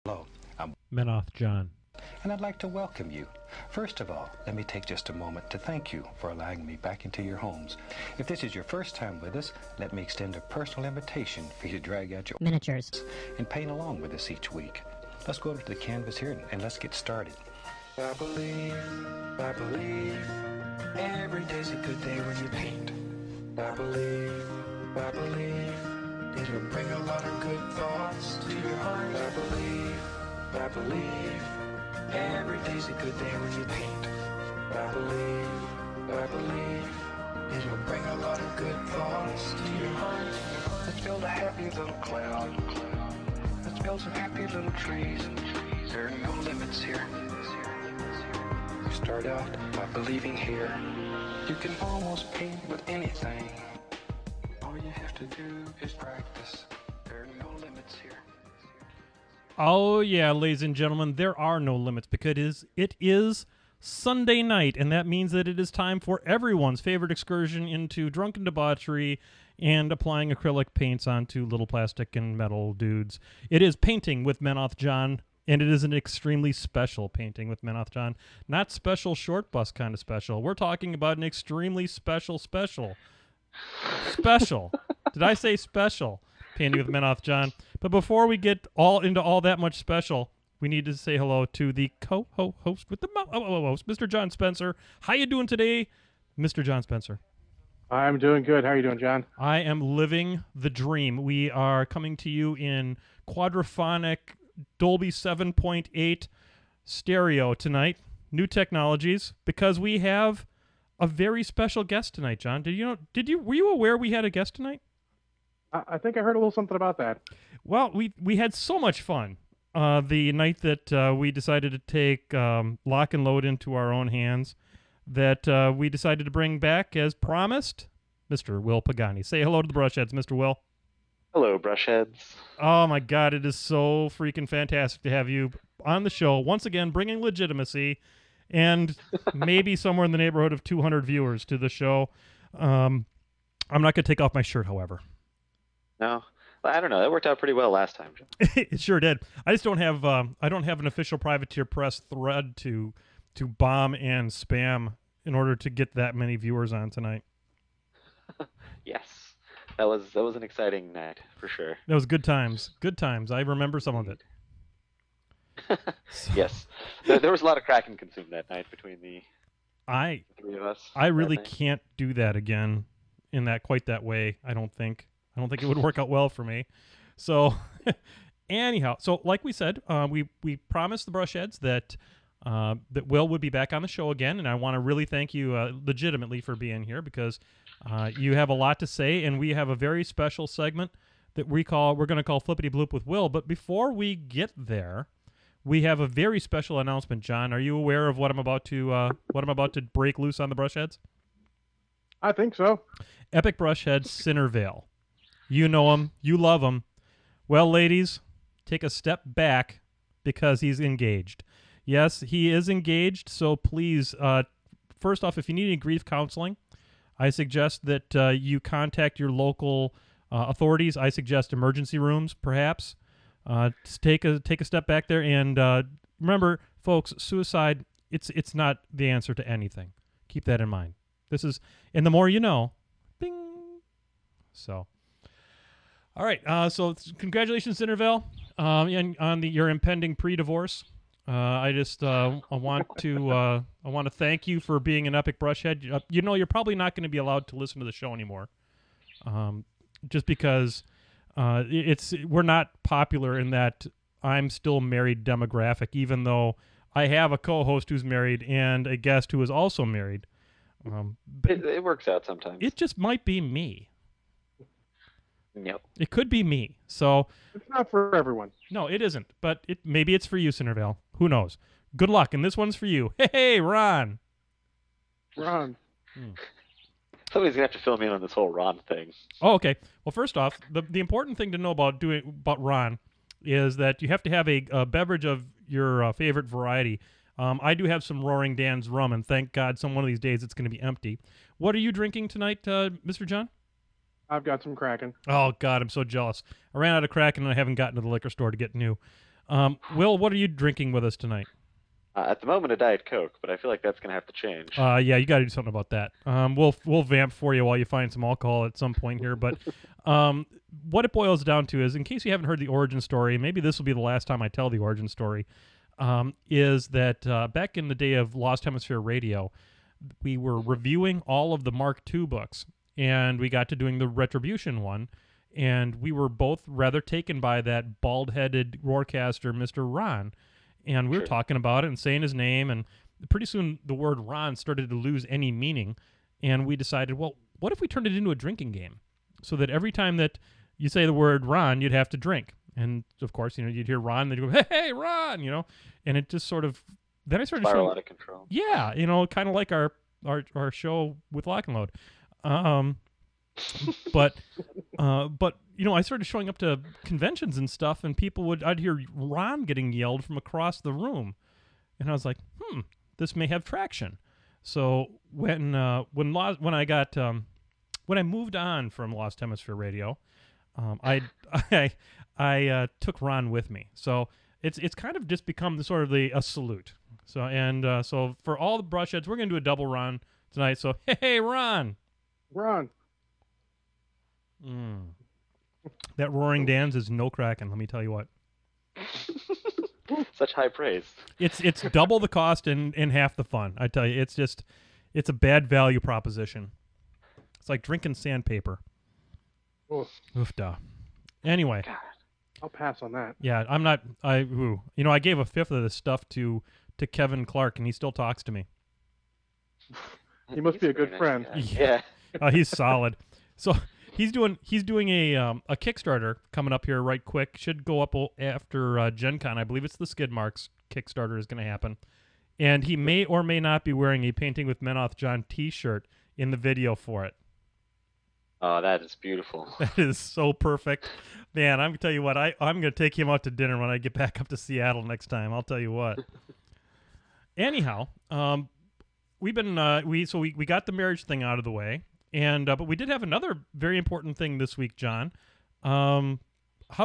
Hello, I'm Menoth John. and I'd like to welcome you. First of all, let me take just a moment to thank you for allowing me back into your homes. If this is your first time with us, let me extend a personal invitation for you to drag out your miniatures and paint along with us each week. Let's go over to the canvas here and let's get started. I believe, every day's a good day when you paint. I believe, it'll bring a lot of good thoughts to your heart. I believe, every day's a good day when you paint. I believe, it'll bring a lot of good thoughts to your heart. Let's build a happy little cloud. Let's build some happy little trees. There are no limits here. You start out by believing here. You can almost paint with anything. All you have to do is practice. There are no limits here. Oh, yeah, ladies and gentlemen, there are no limits because it is Sunday night, and that means that it is time for everyone's favorite excursion into drunken debauchery and applying acrylic paints onto little plastic and metal dudes. It is Painting with Menoth John, and it is an extremely special Painting with Menoth John. Not special short bus kind of special. We're talking about an extremely special. Special. Did I say special? Painting with Menoth John. But before we get into all that much special, we need to say hello to the co-host with the host, Mr. John Spencer. How you doing today, Mr. John Spencer? I'm doing good. How are you doing, John? I am living the dream. We are coming to you in quadraphonic Dolby 7.8 stereo tonight. New technologies, because we have a very special guest tonight, John. Were you aware we had a guest tonight? I think I heard a little something about that. Well, we had so much fun the night that we decided to take Lock and Load into our own hands, that we decided to bring back, as promised, Mr. Will Pagani. Say hello to the Brushheads, Mr. Will. Hello, Brushheads. Oh, my God, it is so freaking fantastic to have you on the show, once again, bringing legitimacy and maybe somewhere in the neighborhood of 200 viewers to the show. I'm not going to take off my shirt, however. No, I don't know. That worked out pretty well last time, John. It sure did. I just don't have an official privateer press thread to bomb and spam in order to get that many viewers on tonight. Yes, that was an exciting night for sure. That was good times. Good times. I remember some of it. Yes, there was a lot of Kraken consumed that night between the three of us. I really can't do that again in quite that way. I don't think it would work out well for me. So, anyhow, like we said, we promised the Brushheads that Will would be back on the show again, and I want to really thank you legitimately for being here, because you have a lot to say, and we have a very special segment that we're going to call Flippity Bloop with Will. But before we get there, we have a very special announcement. John, are you aware of what I'm about to break loose on the Brushheads? I think so. Epic Brushheads Cindervale. You know him. You love him. Well, ladies, take a step back, because he's engaged. Yes, he is engaged, so please, first off, if you need any grief counseling, I suggest that you contact your local authorities. I suggest emergency rooms, perhaps. Just take a step back there, and remember, folks, suicide, it's not the answer to anything. Keep that in mind. And the more you know, bing. So... All right, so congratulations, Cindervale, on your impending pre-divorce. I want to thank you for being an epic brushhead. You're probably not going to be allowed to listen to the show anymore, just because we're not popular in that I'm still married demographic, even though I have a co-host who's married and a guest who is also married. It works out sometimes. It just might be me. Yep. It could be me. So it's not for everyone. No, it isn't. But maybe it's for you, Cindervale. Who knows? Good luck, and this one's for you. Hey, Ron. Ron. Somebody's gonna have to fill me in on this whole Ron thing. Oh, okay. Well, first off, the important thing to know about Ron is that you have to have a beverage of your favorite variety. I do have some Roaring Dan's rum, and thank God, one of these days it's going to be empty. What are you drinking tonight, Mr. John? I've got some Kraken. Oh, God, I'm so jealous. I ran out of Kraken, and I haven't gotten to the liquor store to get new. Will, what are you drinking with us tonight? At the moment, a Diet Coke, but I feel like that's going to have to change. Yeah, you got to do something about that. We'll vamp for you while you find some alcohol at some point here. But what it boils down to is, in case you haven't heard the origin story, maybe this will be the last time I tell the origin story. Is that back in the day of Lost Hemisphere Radio, we were reviewing all of the Mark II books, and we got to doing the Retribution one, and we were both rather taken by that bald-headed roarcaster, Mr. Ron. And we were talking about it and saying his name, and pretty soon the word Ron started to lose any meaning, and we decided, well, what if we turned it into a drinking game? So that every time that you say the word Ron, you'd have to drink. And, of course, you'd hear Ron, then you go, hey, Ron, and it just sort of, then I started showing. Spiral out of control. Yeah, kind of like our show with Lock and Load. But I started showing up to conventions and stuff, and I'd hear Ron getting yelled from across the room, and I was like, this may have traction. So when I moved on from Lost Hemisphere Radio, I took Ron with me. So it's kind of just become a salute. So for all the Brushheads, we're gonna do a double Ron tonight. So hey, Ron. Ron. That Roaring Dan's is no cracking, let me tell you what. Such high praise. It's double the cost and half the fun. I tell you, it's a bad value proposition. It's like drinking sandpaper. Oof. Oof da. Anyway. God. I'll pass on that. Yeah, I'm not. I gave a fifth of this stuff to Kevin Clark, and he still talks to me. He must be a good friend. Yeah. He's solid. So he's doing a Kickstarter coming up here right quick. Should go up after Gen Con. I believe it's the Skid Marks Kickstarter is going to happen. And he may or may not be wearing a Painting with Menoth John t-shirt in the video for it. Oh, that is beautiful. That is so perfect. Man, I'm going to tell you what, I'm going to take him out to dinner when I get back up to Seattle next time. I'll tell you what. Anyhow, we got the marriage thing out of the way, and but we did have another very important thing this week, John. How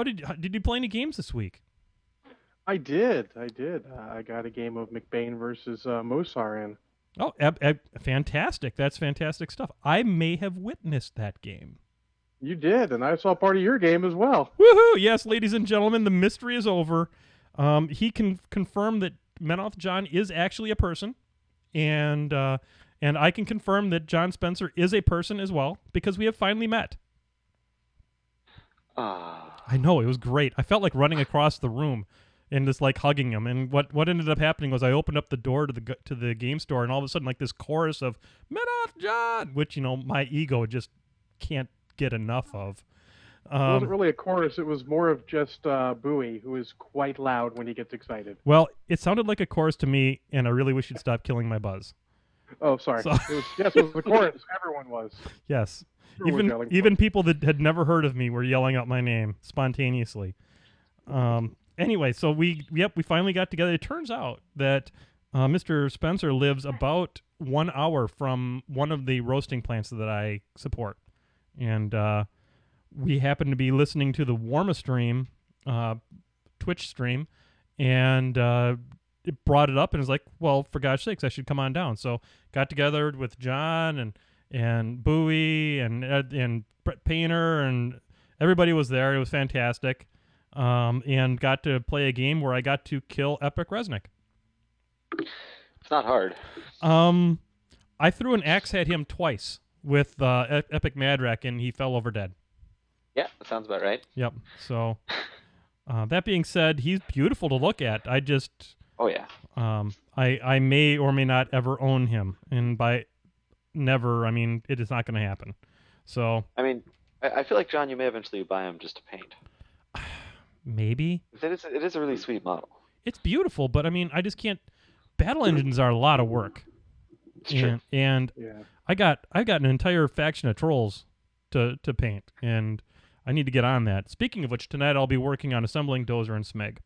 did you play any games this week? I did. I got a game of McBain versus Mosar in. Oh, fantastic. That's fantastic stuff. I may have witnessed that game. You did, and I saw part of your game as well. Woohoo! Yes, ladies and gentlemen, the mystery is over. He can confirm that Menoth John is actually a person, and I can confirm that John Spencer is a person as well, because we have finally met. I know, it was great. I felt like running across the room and just like hugging him. And what ended up happening was I opened up the door to the game store, and all of a sudden, like this chorus of Menoth John, which my ego just can't get enough of. It wasn't really a chorus. It was more of just Bowie, who is quite loud when he gets excited. Well, it sounded like a chorus to me, and I really wish you'd stop killing my buzz. Oh, sorry. It was the chorus. Everyone was. Yes. Even people that had never heard of me were yelling out my name spontaneously. Anyway, so we finally got together. It turns out that Mr. Spencer lives about 1 hour from one of the roasting plants that I support. And we happened to be listening to the Warma stream, Twitch stream, and it brought it up and was like, well, for God's sakes, I should come on down. So got together with John and Bowie and Brett Painter, and everybody was there. It was fantastic. And got to play a game where I got to kill Epic Resnick. It's not hard. I threw an axe at him twice with Epic Madrak, and he fell over dead. Yeah, that sounds about right. Yep. So that being said, he's beautiful to look at. I just... Oh, yeah. I may or may not ever own him. And by never, I mean, it is not going to happen. So... I mean, I feel like, John, you may eventually buy him just to paint. Maybe. It is a really sweet model. It's beautiful, but I mean, I just can't... Battle engines are a lot of work. It's true. And Yeah. I got an entire faction of trolls to paint, and I need to get on that. Speaking of which, tonight I'll be working on assembling Dozer and Smeg.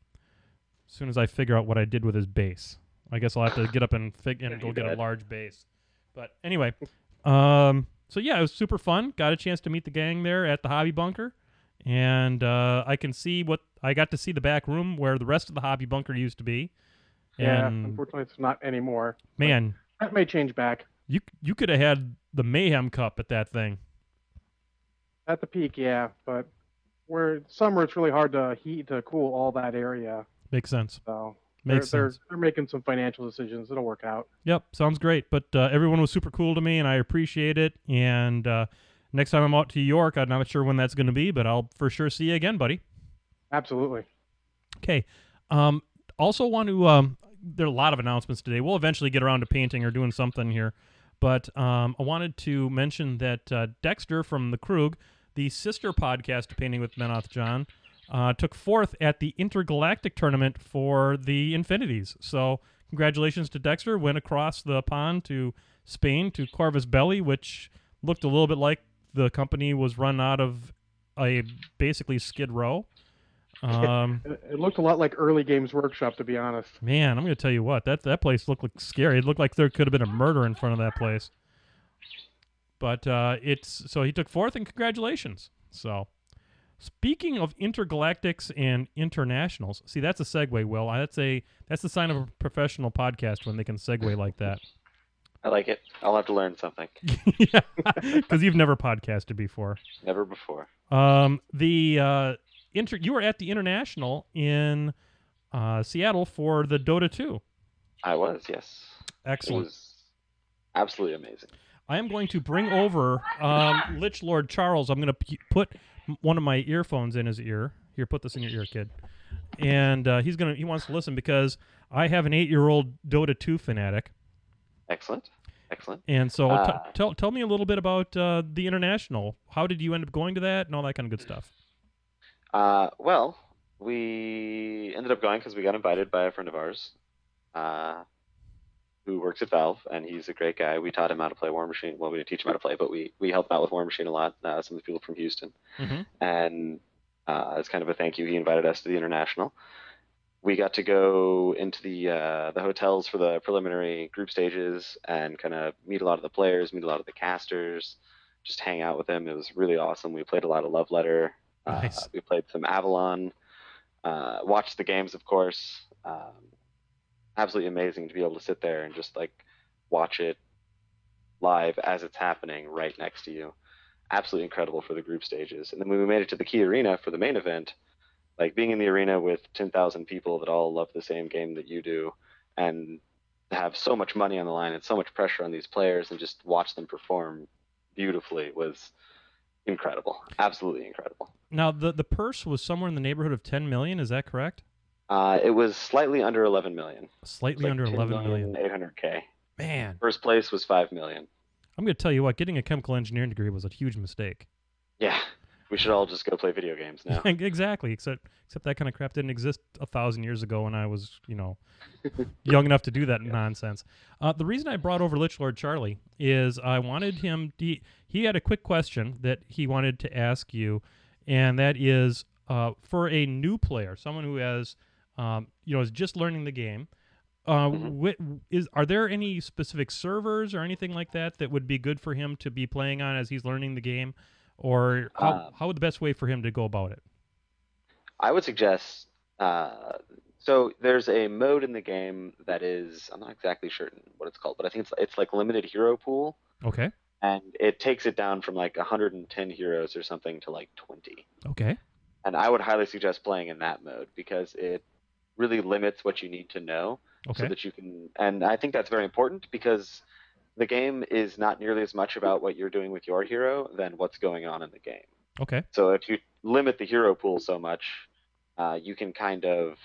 As soon as I figure out what I did with his base. I guess I'll have to get up and go get a large base. But anyway, so yeah, it was super fun. Got a chance to meet the gang there at the Hobby Bunker, and I can see I got to see the back room where the rest of the hobby bunker used to be. Yeah, And unfortunately, it's not anymore. man, that may change back. You could have had the Mayhem Cup at that thing. At the peak, yeah, but where summer it's really hard to cool all that area. Makes sense. So Makes sense. They're making some financial decisions. It'll work out. Yep, sounds great. But everyone was super cool to me, and I appreciate it. And next time I'm out to New York, I'm not sure when that's going to be, but I'll for sure see you again, buddy. Absolutely. Okay. Also want to there are a lot of announcements today. We'll eventually get around to painting or doing something here. But I wanted to mention that Dexter from the Krug, the sister podcast to Painting with Menoth John, took fourth at the Intergalactic Tournament for the Infinities. So congratulations to Dexter. Went across the pond to Spain, to Corvus Belli, which looked a little bit like the company was run out of a basically Skid Row. It looked a lot like early Games Workshop, to be honest. Man, I'm going to tell you what, that place looked like scary. It looked like there could have been a murder in front of that place. But so he took fourth, and congratulations. So, speaking of intergalactics and internationals, see, that's a segue, Will. That's the sign of a professional podcast when they can segue like that. I like it. I'll have to learn something. Yeah, because you've never podcasted before. Never before. You were at the International in Seattle for the Dota 2. I was, yes. Excellent. It was absolutely amazing. I am going to bring over Lich Lord Charles. I'm going to put one of my earphones in his ear. Here, put this in your ear, kid. And he wants to listen because I have an 8-year-old Dota 2 fanatic. Excellent. Excellent. And so tell me a little bit about the International. How did you end up going to that and all that kind of good stuff? Well, we ended up going because we got invited by a friend of ours who works at Valve, and he's a great guy. We taught him how to play War Machine. Well, we didn't teach him how to play, but we helped him out with War Machine a lot, some of the people from Houston. Mm-hmm. And as kind of a thank you, he invited us to the International. We got to go into the hotels for the preliminary group stages and kind of meet a lot of the players, meet a lot of the casters, just hang out with them. It was really awesome. We played a lot of Love Letter. Nice. We played some Avalon, watched the games, of course. Absolutely amazing to be able to sit there and just like watch it live as it's happening right next to you. Absolutely incredible for the group stages. And then when we made it to the key arena for the main event, like being in the arena with 10,000 people that all love the same game that you do and have so much money on the line and so much pressure on these players and just watch them perform beautifully was incredible. Absolutely incredible. Now, the purse was somewhere in the neighborhood of 10 million. Is that correct? It was slightly under 11 million. Slightly under 11 million. 800K. Man. First place was 5 million. I'm going to tell you what, getting a chemical engineering degree was a huge mistake. Yeah. We should all just go play video games now. Exactly, except that kind of crap didn't exist 1,000 years ago when I was, young enough to do that nonsense. The reason I brought over Lich Lord Charlie is I wanted him. He had a quick question that he wanted to ask you, and that is for a new player, someone who has, is just learning the game. Are there any specific servers or anything like that would be good for him to be playing on as he's learning the game? Or how would the best way for him to go about it? I would suggest, so there's a mode in the game that is, I'm not exactly sure what it's called, but I think it's like limited hero pool. Okay. And it takes it down from like 110 heroes or something to like 20. Okay. And I would highly suggest playing in that mode because it really limits what you need to know so that you can, and I think that's very important because the game is not nearly as much about what you're doing with your hero than what's going on in the game. Okay. So if you limit the hero pool so much, you can kind of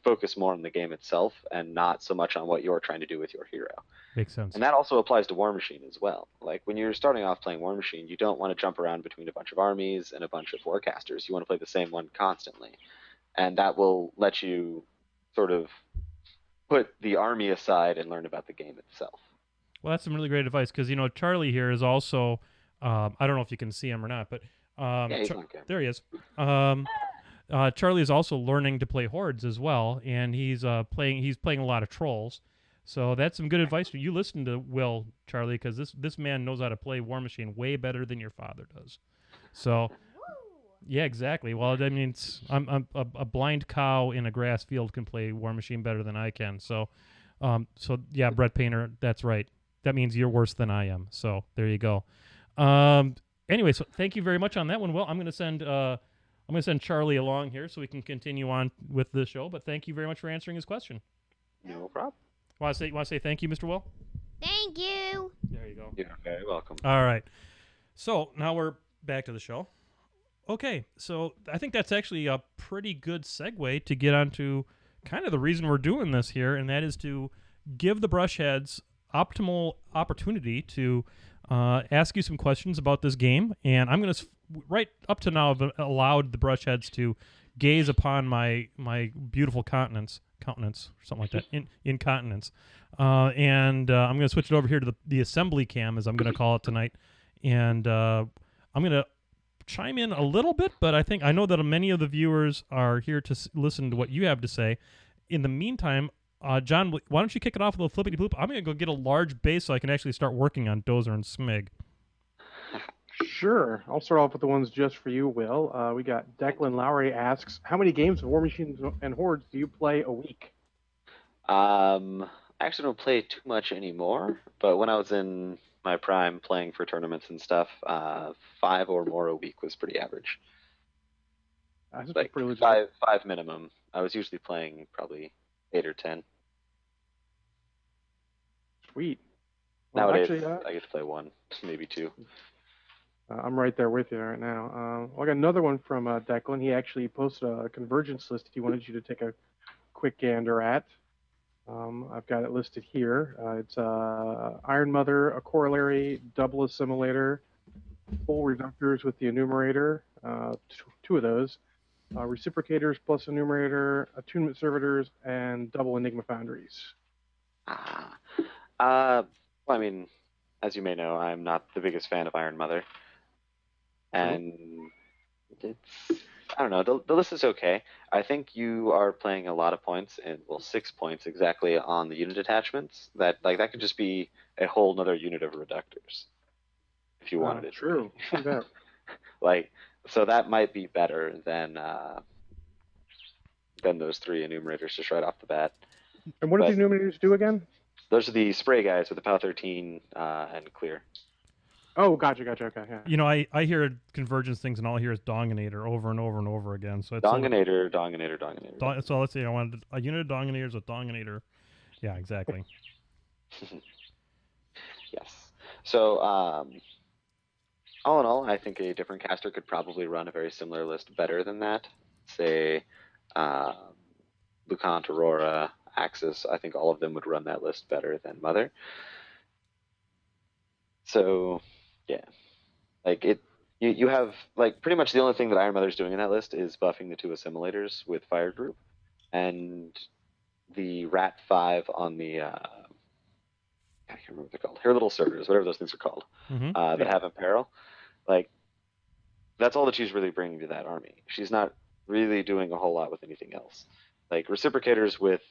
focus more on the game itself and not so much on what you're trying to do with your hero. Makes sense. And that also applies to War Machine as well. Like when you're starting off playing War Machine, you don't want to jump around between a bunch of armies and a bunch of warcasters. You want to play the same one constantly. And that will let you sort of put the army aside and learn about the game itself. Well, that's some really great advice because, Charlie here is also, I don't know if you can see him or not, but he's there he is. Charlie is also learning to play Hordes as well, and he's playing a lot of Trolls. So that's some good advice. You listen to Will, Charlie, because this man knows how to play War Machine way better than your father does. So Yeah, exactly. Well, that means I'm a blind cow in a grass field can play War Machine better than I can. So, yeah, Brett Painter, that's right. That means you're worse than I am. So there you go. Anyway, so thank you very much on that one. Well, I'm gonna send Charlie along here so we can continue on with the show. But thank you very much for answering his question. No problem. Want to say thank you, Mr. Will? Thank you. There you go. You're very welcome. All right. So now we're back to the show. Okay, so I think that's actually a pretty good segue to get onto kind of the reason we're doing this here, and that is to give the Brushheads optimal opportunity to ask you some questions about this game. And I'm going to, right up to now, I've allowed the Brushheads to gaze upon my beautiful countenance, something like that, incontinence. And I'm going to switch it over here to the assembly cam, as I'm going to call it tonight. And I'm going to chime in a little bit, but I know that many of the viewers are here to listen to what you have to say. In the meantime, John, why don't you kick it off with a little flippity bloop? I'm going to go get a large base so I can actually start working on Dozer and Smig. Sure. I'll start off with the ones just for you, Will. We got Declan Lowry asks, how many games of War Machines and Hordes do you play a week? I actually don't play too much anymore, but when I was in my prime playing for tournaments and stuff, 5 or more a week was pretty average. That's Like pretty legit. five minimum. I was usually playing probably 8 or 10. Sweet. Well, Nowadays, actually, I get to play 1, maybe 2. I'm right there with you right now. I got another one from Declan. He actually posted a convergence list he wanted you to take a quick gander at. I've got it listed here. It's Iron Mother, a corollary, double assimilator, full reductors with the enumerator, 2 of those, reciprocators plus enumerator, attunement servitors, and double Enigma foundries. Well, I mean, as you may know, I'm not the biggest fan of Iron Mother. And I don't know, the list is okay. I think you are playing a lot of points, and 6 points exactly on the unit attachments. That could just be a whole nother unit of reductors if you wanted it. True. So that might be better than those 3 enumerators just right off the bat. And what do the enumerators do again? Those are the spray guys with the POW 13 and clear. Oh, gotcha. Okay, yeah. You know, I hear convergence things, and all I hear is Donginator over and over and over again. So it's Donginator. So let's see. I wanted a unit of Donginators with Donginator. Yeah, exactly. Yes. So, all in all, I think a different caster could probably run a very similar list better than that. Say, Lucant, Aurora, Axis. I think all of them would run that list better than Mother. So, yeah, you have pretty much the only thing that Iron Mother's doing in that list is buffing the 2 assimilators with Fire Group, and the Rat 5 on the I can't remember what they're called. Her little servitors, whatever those things are called, that have Imperil. That's all that she's really bringing to that army. She's not really doing a whole lot with anything else. Reciprocators with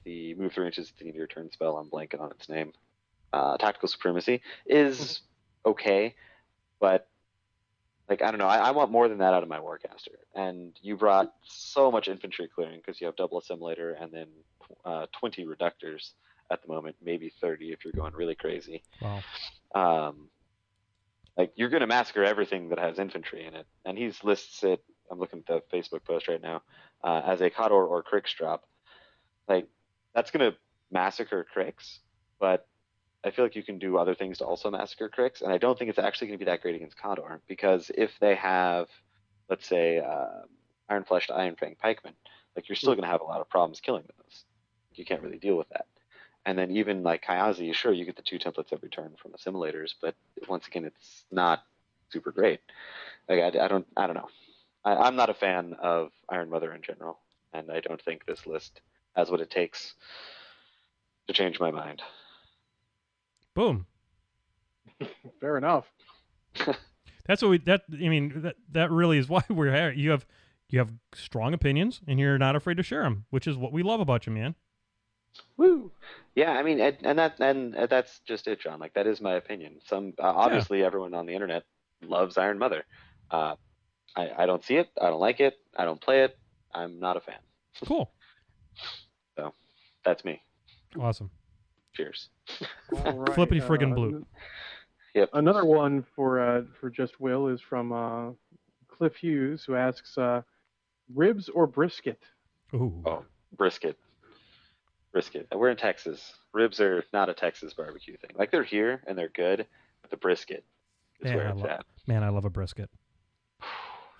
the move 3 inches at the end of your turn spell. I'm blanking on its name. Tactical Supremacy is okay, but I don't know. I want more than that out of my Warcaster. And you brought so much infantry clearing because you have double assimilator and then 20 reductors at the moment, maybe 30 if you're going really crazy. Wow. You're going to massacre everything that has infantry in it. And he lists it, I'm looking at the Facebook post right now, as a Codor or Crix drop. That's going to massacre Crix, but I feel like you can do other things to also massacre Crix, and I don't think it's actually going to be that great against Codor, because if they have, let's say, Iron Fleshed Iron Fang Pikemen, you're still going to have a lot of problems killing those. You can't really deal with that. And then even Kayazi, sure, you get the 2 templates every turn from assimilators, but once again, it's not super great. I don't know. I'm not a fan of Iron Mother in general, and I don't think this list has what it takes to change my mind. Boom. Fair enough. That's what that really is why we're here. You have strong opinions, and you're not afraid to share them, which is what we love about you, man. Woo! Yeah, I mean, and that's just it, John. That is my opinion. Obviously everyone on the internet loves Iron Mother. I don't see it. I don't like it. I don't play it. I'm not a fan. Cool. So that's me. Awesome. Cheers. All right. Flippity friggin' blue. Yep. Another one for just Will is from Cliff Hughes, who asks, ribs or brisket? Ooh. Oh, brisket. Brisket. We're in Texas. Ribs are not a Texas barbecue thing. Like they're here and they're good, but the brisket is where it's at. Man, I love a brisket.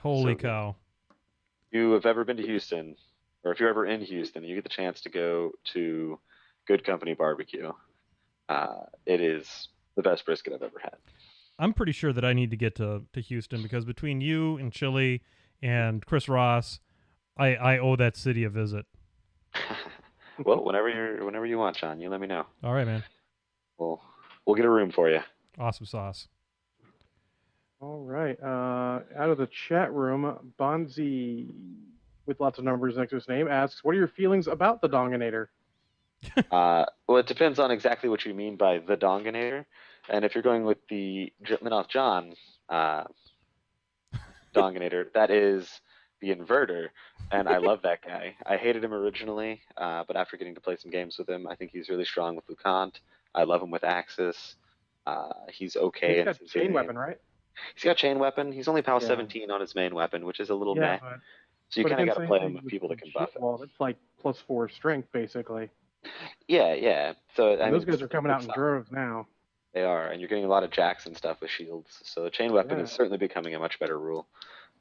Holy So good. cow. If you have ever been to Houston, or if you're ever in Houston, you get the chance to go to Good Company Barbecue. It is the best brisket I've ever had. I'm pretty sure that I need to get to Houston because between you and Chili and Chris Ross, I owe that city a visit. Well, whenever you want, Sean, you let me know. All right, man. We'll get a room for you. Awesome sauce. All right. Out of the chat room, Bonzi, with lots of numbers next to his name, asks, what are your feelings about the Donginator? Well, it depends on exactly what you mean by the Donginator, and if you're going with the Minoff John Donginator, that is the inverter, and I love that guy. I hated him originally, but after getting to play some games with him, I think he's really strong with Lucant. I love him with Axis. He's okay. He's got chain weapon, right? He's got chain weapon. He's only PAL Yeah. 17 on his main weapon, which is a little Yeah, meh. So you kind of got to play him with people that can buff it. Well, that's like +4 strength, basically. Yeah. So And those guys are coming out in droves now. They are, and you're getting a lot of jacks and stuff with shields. So the chain weapon is certainly becoming a much better rule.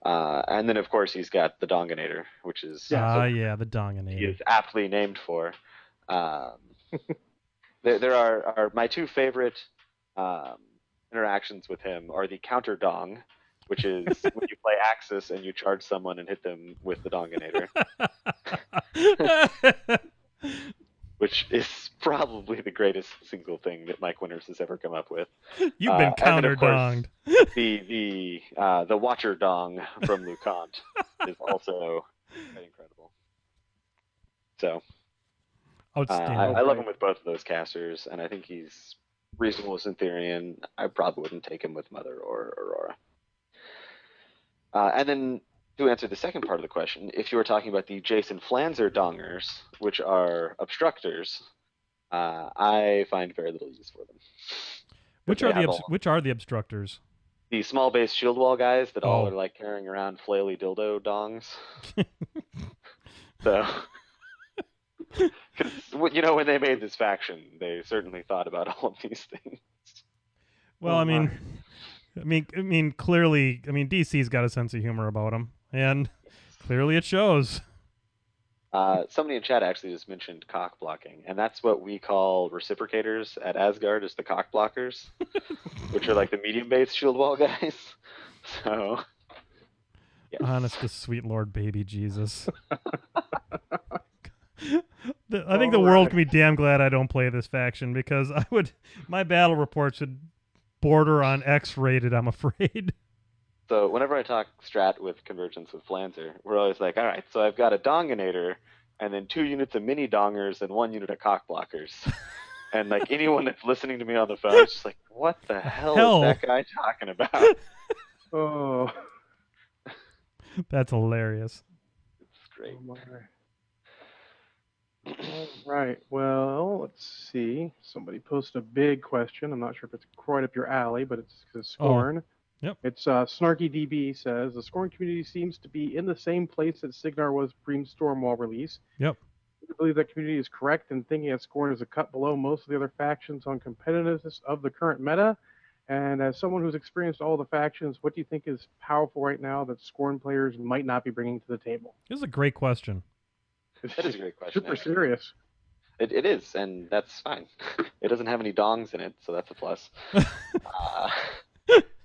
And then, of course, he's got the Donginator, which is the Donginator. He is aptly named for. There are my two favorite interactions with him are the counter dong, which is when you play Axis and you charge someone and hit them with the Donginator. Which is probably the greatest single thing that Mike Winters has ever come up with. You've been counter-donged. The Watcher Dong from Lucant is also quite incredible. So I love him with both of those casters, and I think he's reasonable as Syntherian. I probably wouldn't take him with Mother or Aurora. And then to answer the second part of the question, if you were talking about the Jason Flanzer dongers, which are obstructors, I find very little use for them. Which are the obstructors? The small base shield wall guys that all are like carrying around flaily dildo dongs. So, because when they made this faction, they certainly thought about all of these things. Well, I mean, clearly, DC's got a sense of humor about them, and clearly it shows. Somebody in chat actually just mentioned cock blocking, and that's what we call reciprocators at Asgard, is the cock blockers, which are like the medium base shield wall guys. So, yes. Honest to sweet Lord baby Jesus. I think the world can be damn glad I don't play this faction, because my battle reports would border on X-rated, I'm afraid. So whenever I talk strat with Convergence with Flanzer, we're always like, all right, so I've got a Donginator, and then 2 units of mini dongers and 1 unit of cock blockers. And like anyone that's listening to me on the phone is just like, what the hell is that guy talking about? Oh. That's hilarious. It's great. Oh, all right. Well, let's see. Somebody posted a big question. I'm not sure if it's quite up your alley, but it's Scorn. Oh. Yep. It's Snarky DB says the Scorn community seems to be in the same place that Signar was pre-Stormwall release. Yep. I believe that community is correct in thinking that Scorn is a cut below most of the other factions on competitiveness of the current meta. And as someone who's experienced all the factions, what do you think is powerful right now that Scorn players might not be bringing to the table? This is a great question. That is a great question. Super serious. It is, and that's fine. It doesn't have any dongs in it, so that's a plus.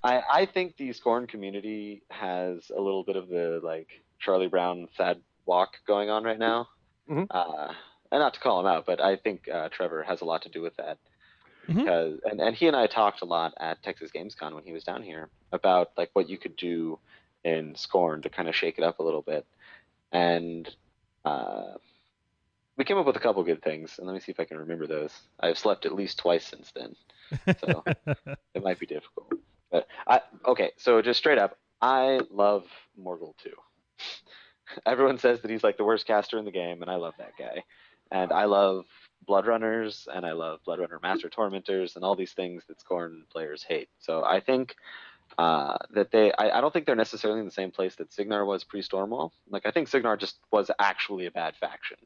I think the Scorn community has a little bit of the like Charlie Brown Thad walk going on right now. Mm-hmm. And not to call him out, but I think Trevor has a lot to do with that. Mm-hmm. Because and he and I talked a lot at Texas Gamescom when he was down here about like what you could do in Scorn to kind of shake it up a little bit. And we came up with a couple good things, and let me see if I can remember those. I've slept at least twice since then, so it might be difficult. But okay, so just straight up, I love Morgul too. Everyone says that he's like the worst caster in the game, and I love that guy. And I love Blood Runners, and I love Blood Runner Master Tormentors, and all these things that Scorn players hate. So I think that I don't think they're necessarily in the same place that Signar was pre-Stormwall. Like I think Signar just was actually a bad faction.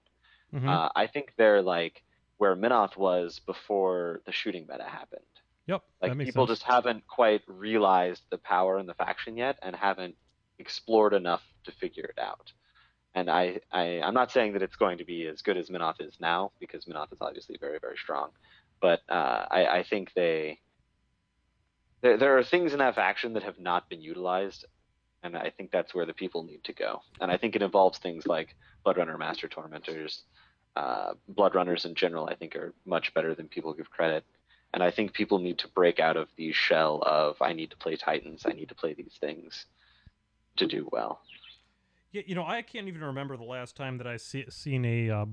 Mm-hmm. I think they're like where Minoth was before the shooting meta happened. Yep. Like that makes people sense. just haven't quite realized the power in the faction yet, and haven't explored enough to figure it out. And I'm not saying that it's going to be as good as Minoth is now, because Minoth is obviously very, very strong. But I think there are things in that faction that have not been utilized, and I think that's where the people need to go. And I think it involves things like Bloodrunner Master Tormentors, Bloodrunners in general. I think are much better than people give credit. And I think people need to break out of the shell of I need to play Titans, I need to play these things to do well. Yeah, I can't even remember the last time that I seen a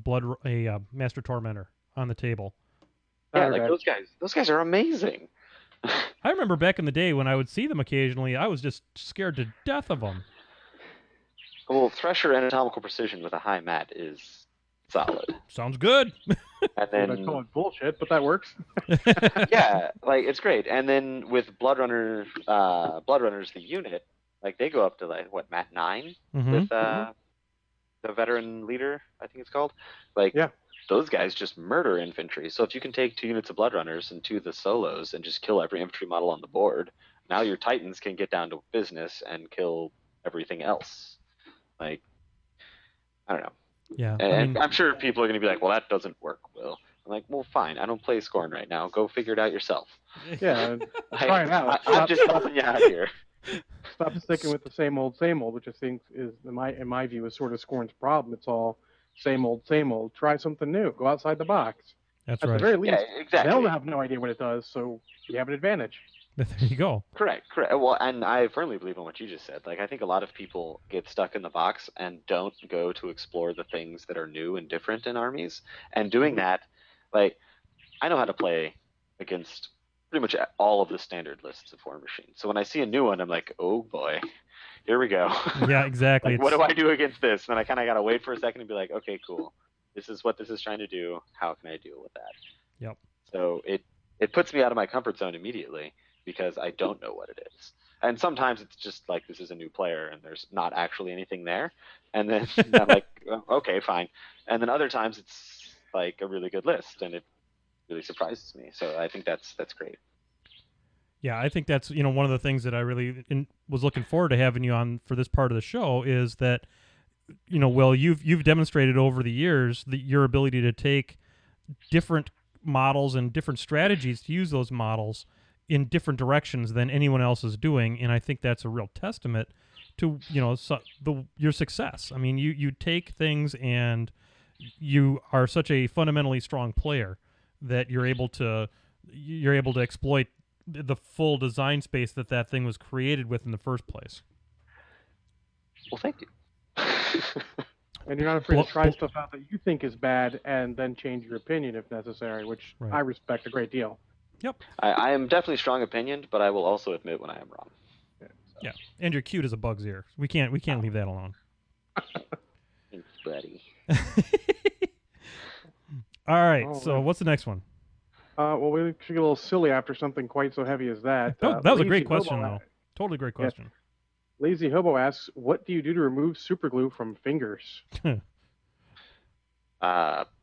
Master Tormentor on the table. Yeah, like those guys are amazing. I remember back in the day when I would see them occasionally, I was just scared to death of them. Well, Thresher Anatomical Precision with a high mat is solid. Sounds good. And then I call it bullshit, but that works. yeah, like it's great. And then with Bloodrunners, the unit, like they go up to like what, mat 9 with the veteran leader, I think it's called. Like those guys just murder infantry. So if you can take 2 units of Bloodrunners and 2 of the solos and just kill every infantry model on the board, now your Titans can get down to business and kill everything else. Like, I don't know. Yeah, and I'm sure people are going to be like, well, that doesn't work, Will. I'm like, well, fine. I don't play Scorn right now. Go figure it out yourself. Yeah, try it out. I'm just helping you out here. Stop sticking with the same old, which I think is, in my view, is sort of Scorn's problem. It's all same old, same old. Try something new. Go outside the box. That's At right. the very least, exactly. they'll have no idea what it does, so you have an advantage. There you go. Correct. Well, and I firmly believe in what you just said. Like, I think a lot of people get stuck in the box and don't go to explore the things that are new and different in armies. And doing that, like, I know how to play against pretty much all of the standard lists of War Machine. So when I see a new one, I'm like, oh boy, here we go. Yeah, exactly. Like, what do I do against this? And I kind of got to wait for a second and be like, okay, cool. This is what this is trying to do. How can I deal with that? Yep. So it puts me out of my comfort zone immediately, because I don't know what it is. And sometimes it's just like, this is a new player and there's not actually anything there. And then I'm like, oh, okay, fine. And then other times it's like a really good list and it really surprises me. So I think that's great. Yeah, I think that's, one of the things that I really was looking forward to having you on for this part of the show is that, Will, you've demonstrated over the years your ability to take different models and different strategies to use those models in different directions than anyone else is doing, and I think that's a real testament to your success. I mean, you take things and you are such a fundamentally strong player that you're able to exploit the full design space that thing was created with in the first place. Well, thank you. And you're not afraid to try stuff out that you think is bad and then change your opinion if necessary, which I respect a great deal. Yep. I am definitely strong opinioned, but I will also admit when I am wrong. Yeah, and you're cute as a bug's ear. We can't leave that alone. Thanks, buddy. All right. So what's the next one? Well, we should get a little silly after something quite so heavy as that. That was a great question, though. Totally great question. Yeah. Lazy Hobo asks, "What do you do to remove super glue from fingers?"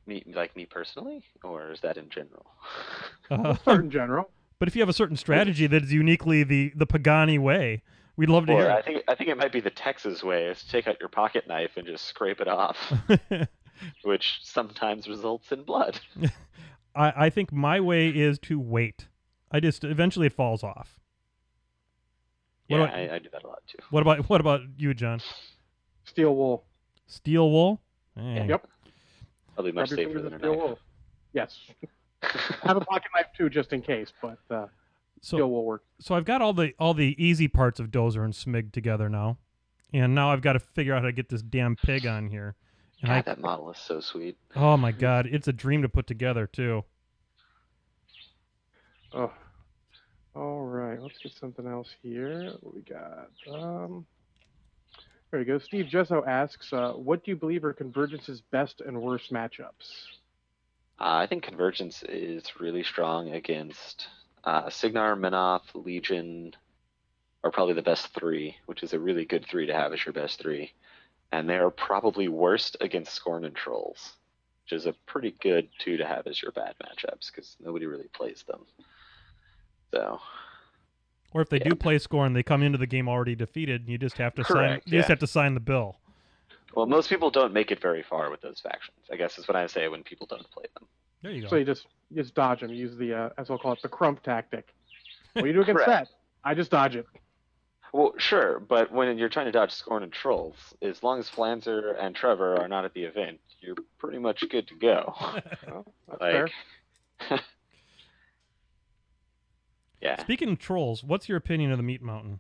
Me personally, or is that in general? We'll start in general. But if you have a certain strategy that is uniquely the Pagani way, we'd love to hear it. I think it might be the Texas way, is to take out your pocket knife and just scrape it off, which sometimes results in blood. I think my way is to wait. Eventually it falls off. I do that a lot too. What about you, John? Steel wool. Steel wool? Yep. Probably much safer than a steel knife. wool. Yes. Have a pocket knife too, just in case, but steel wool works. So I've got all the easy parts of Dozer and Smig together now, and now I've got to figure out how to get this damn pig on here. And that model is so sweet. Oh my god, it's a dream to put together too. Oh, all right. right, let's get something else here. What we got? There we go. Steve Jesso asks, what do you believe are Convergence's best and worst matchups? I think Convergence is really strong against Signar, Minoth, Legion are probably the best three, which is a really good three to have as your best three. And they are probably worst against Scorn and Trolls, which is a pretty good two to have as your bad matchups because nobody really plays them. So, Or if they do play Scorn, they come into the game already defeated, and you just have to sign. You just have to sign the bill. Well, most people don't make it very far with those factions, I guess is what I say when people don't play them. There you go. So you just dodge them. Use the, as we'll call it, the crump tactic. What do you do against that? I just dodge it. Well, sure, but when you're trying to dodge Scorn and Trolls, as long as Flanzer and Trevor are not at the event, you're pretty much good to go. Well, that's like, fair. Yeah. Speaking of Trolls, what's your opinion of the Meat Mountain?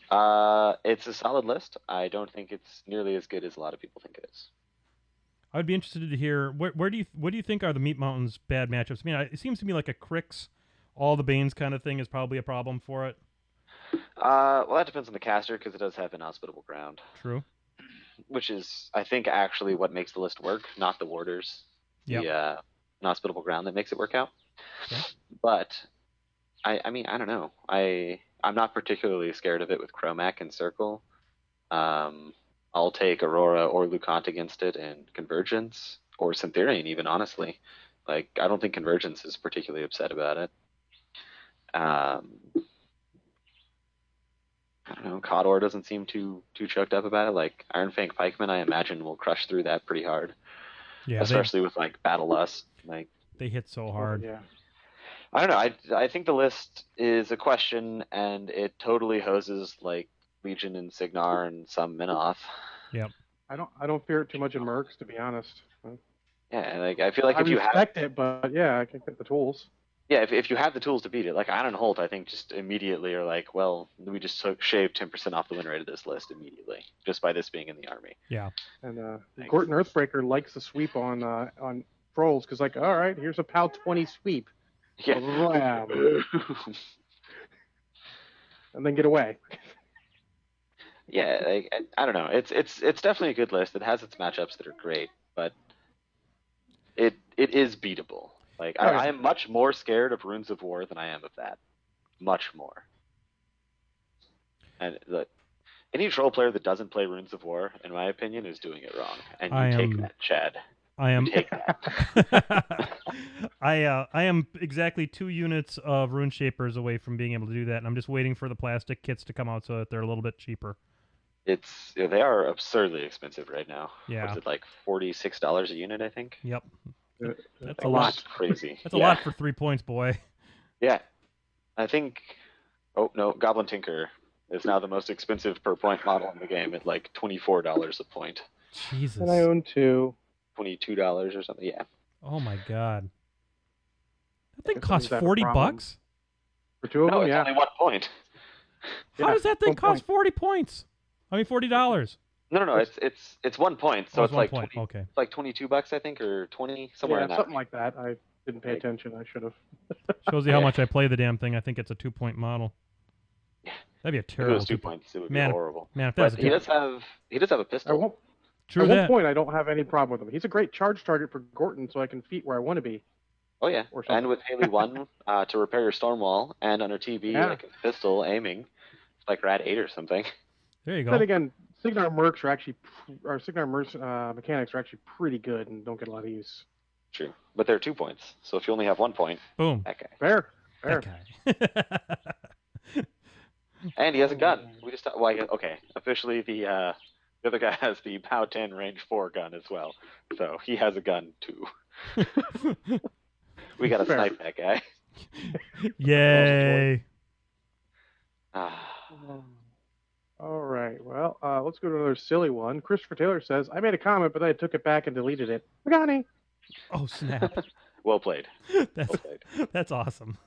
It's a solid list. I don't think it's nearly as good as a lot of people think it is. I would be interested to hear what do you think are the Meat Mountain's bad matchups? I mean, it seems to me like a Crix, all the Banes kind of thing is probably a problem for it. Well, that depends on the caster because it does have inhospitable ground. True. Which is, I think, actually what makes the list work, not the warders. Yep. The inhospitable ground that makes it work out. Okay. But I mean, I don't know. I'm not particularly scared of it with Chromac and Circle. I'll take Aurora or Lucant against it in Convergence or Syntherian even, honestly. Like, I don't think Convergence is particularly upset about it. I don't know, Codor doesn't seem too choked up about it. Like, Iron Fang Pikeman, I imagine, will crush through that pretty hard. Yeah, especially with, like, Battle Lust. Like, they hit so hard. Yeah. I don't know. I think the list is a question, and it totally hoses, like, Legion and Signar and some Minoth. Yep. I don't fear it too much in Mercs, to be honest. Yeah, like, I feel like I if you have... respect it, but yeah, I can get the tools. Yeah, if you have the tools to beat it, like Iron and Holt, I think just immediately are like, well, we just shaved 10% off the win rate of this list immediately, just by this being in the army. Yeah. And Gorton Earthbreaker likes the sweep on Trolls, because, like, all right, here's a PAL 20 sweep. Yeah. And then get away. Yeah, like, I don't know. It's definitely a good list. It has its matchups that are great, but it is beatable. Like, I am much more scared of Runes of War than I am of that. Much more. And any troll player that doesn't play Runes of War, in my opinion, is doing it wrong. And you take that, Chad. I am. You take that. I am exactly 2 units of Rune Shapers away from being able to do that, and I'm just waiting for the plastic kits to come out so that they're a little bit cheaper. They are absurdly expensive right now. Yeah. Was it like $46 a unit, I think? Yep. That's a lot. Crazy. That's a lot for 3 points, boy. Yeah. I think... Oh, no. Goblin Tinker is now the most expensive per point model in the game at like $24 a point. Jesus. And I own 2. $22 or something. Yeah. Oh, my God. That thing costs $40? For 2 of them, it's yeah. only 1 point. How does that thing cost 40 points? I mean, $40. No. It's 1 point, so it's like 1 point. 20, Okay. It's like $22, I think, or 20 somewhere in that. Something like that. I didn't pay attention. I should have. Shows you how much I play the damn thing. I think it's a 2-point model. Yeah. That'd be a terrible. If it was 2 points, it would be horrible. Man, if that's but he does have a pistol. True At one point, I don't have any problem with him. He's a great charge target for Gorton, so I can feet where I want to be. Oh yeah, and with Haley 1 to repair your storm wall, and under TB like a pistol aiming, like Rad 8 or something. There you go. Then again, Signar Mercs are actually, or Signar Mercs mechanics are actually pretty good and don't get a lot of use. True, but they're 2 points, so if you only have 1 point, boom, that guy. Fair. That guy. And he has a gun. We just okay. Officially, the other guy has the POW 10 range 4 gun as well, so he has a gun too. We gotta snipe that guy. Yay! All right. Well, let's go to another silly one. Christopher Taylor says, "I made a comment, but then I took it back and deleted it." Pagani. Oh snap! Well played. That's awesome.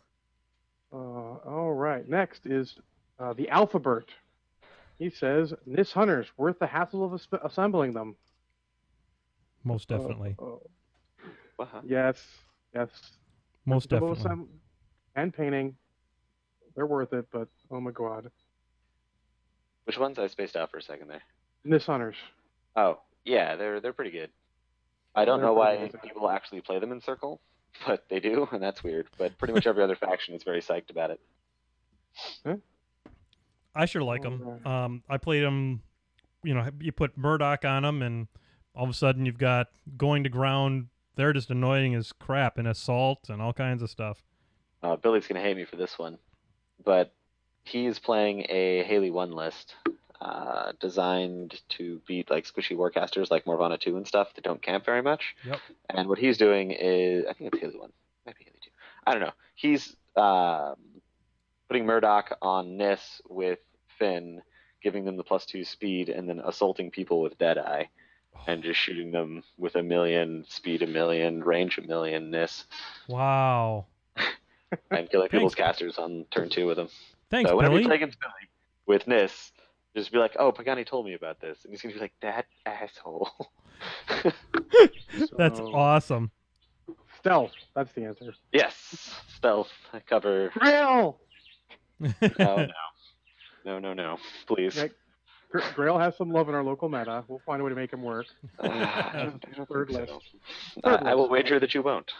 All right. Next is the Alphabert. He says, "Nis hunters worth the hassle of assembling them." Most definitely. Yes. Most definitely. And painting. They're worth it, but oh my god. Which ones? I spaced out for a second there. Miss Hunters. Oh, yeah, they're pretty good. I don't They're know pretty why amazing. people actually play them in Circle, but they do, and that's weird. But pretty much every other faction is very psyched about it. I sure like them. I played them. You know, you put Murdoch on them, and all of a sudden you've got going to ground. They're just annoying as crap, and assault and all kinds of stuff. Billy's gonna hate me for this one, but he's playing a Haley 1 list designed to beat like squishy warcasters like Morvana 2 and stuff that don't camp very much. Yep. And what he's doing is, I think it's Haley 1, might be Haley 2. I don't know. He's putting Murdoch on Nis with Finn, giving them the +2 speed, and then assaulting people with Deadeye, and just shooting them with 1,000,000 speed, 1,000,000 range, 1,000,000 Nis, Wow. and killing people's casters on turn 2 with them. Thanks, So whenever Billy. you play against Billy with Nis, just be like, "Oh, Pagani told me about this," and he's gonna be like, "That asshole." That's So, awesome. Stealth. That's the answer. Yes, stealth cover. Grail! No, please. Yeah, Grail has some love in our local meta. We'll find a way to make him work. I don't Third think list. so. Third I will list. wager that you won't,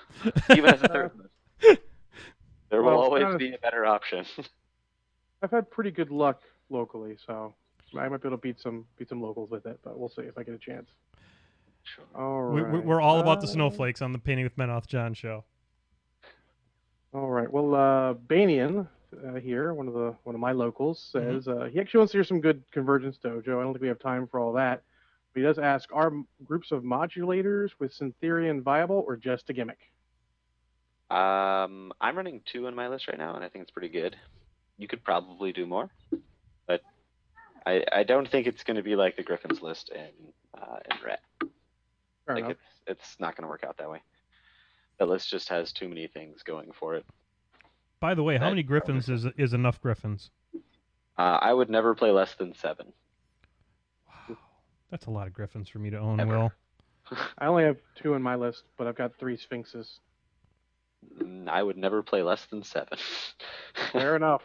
even as a third list. There will Well, always honest- be a better option. I've had pretty good luck locally, so I might be able to beat some locals with it, but we'll see if I get a chance. Sure. All right. We're all about the snowflakes on the Painting with Menoth John show. All right. Well, Banian here, one of my locals, says he actually wants to hear some good Convergence Dojo. I don't think we have time for all that, but he does ask: are groups of modulators with Syntherian viable or just a gimmick? I'm running 2 on my list right now, and I think it's pretty good. You could probably do more, but I don't think it's going to be like the Griffins list in Red. Fair Like enough. it's not going to work out that way. That list just has too many things going for it. By the way, how many Griffins is enough Griffins? I would never play less than 7. Wow. That's a lot of Griffins for me to own, Ever. Will. I only have 2 on my list, but I've got 3 Sphinxes. I would never play less than 7. Fair enough.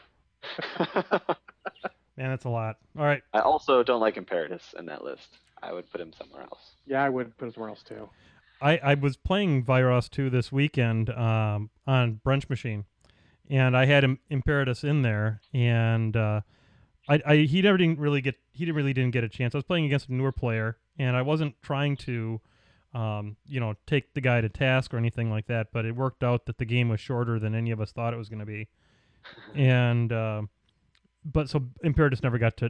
Man, that's a lot. All right. I also don't like Imperatus in that list. I would put him somewhere else. Yeah, I would put it somewhere else too. I was playing Vyros 2 this weekend on Brunch Machine, and I had Imperatus in there, and he didn't really get a chance. I was playing against a newer player, and I wasn't trying to take the guy to task or anything like that, but it worked out that the game was shorter than any of us thought it was going to be, and but so Imperatus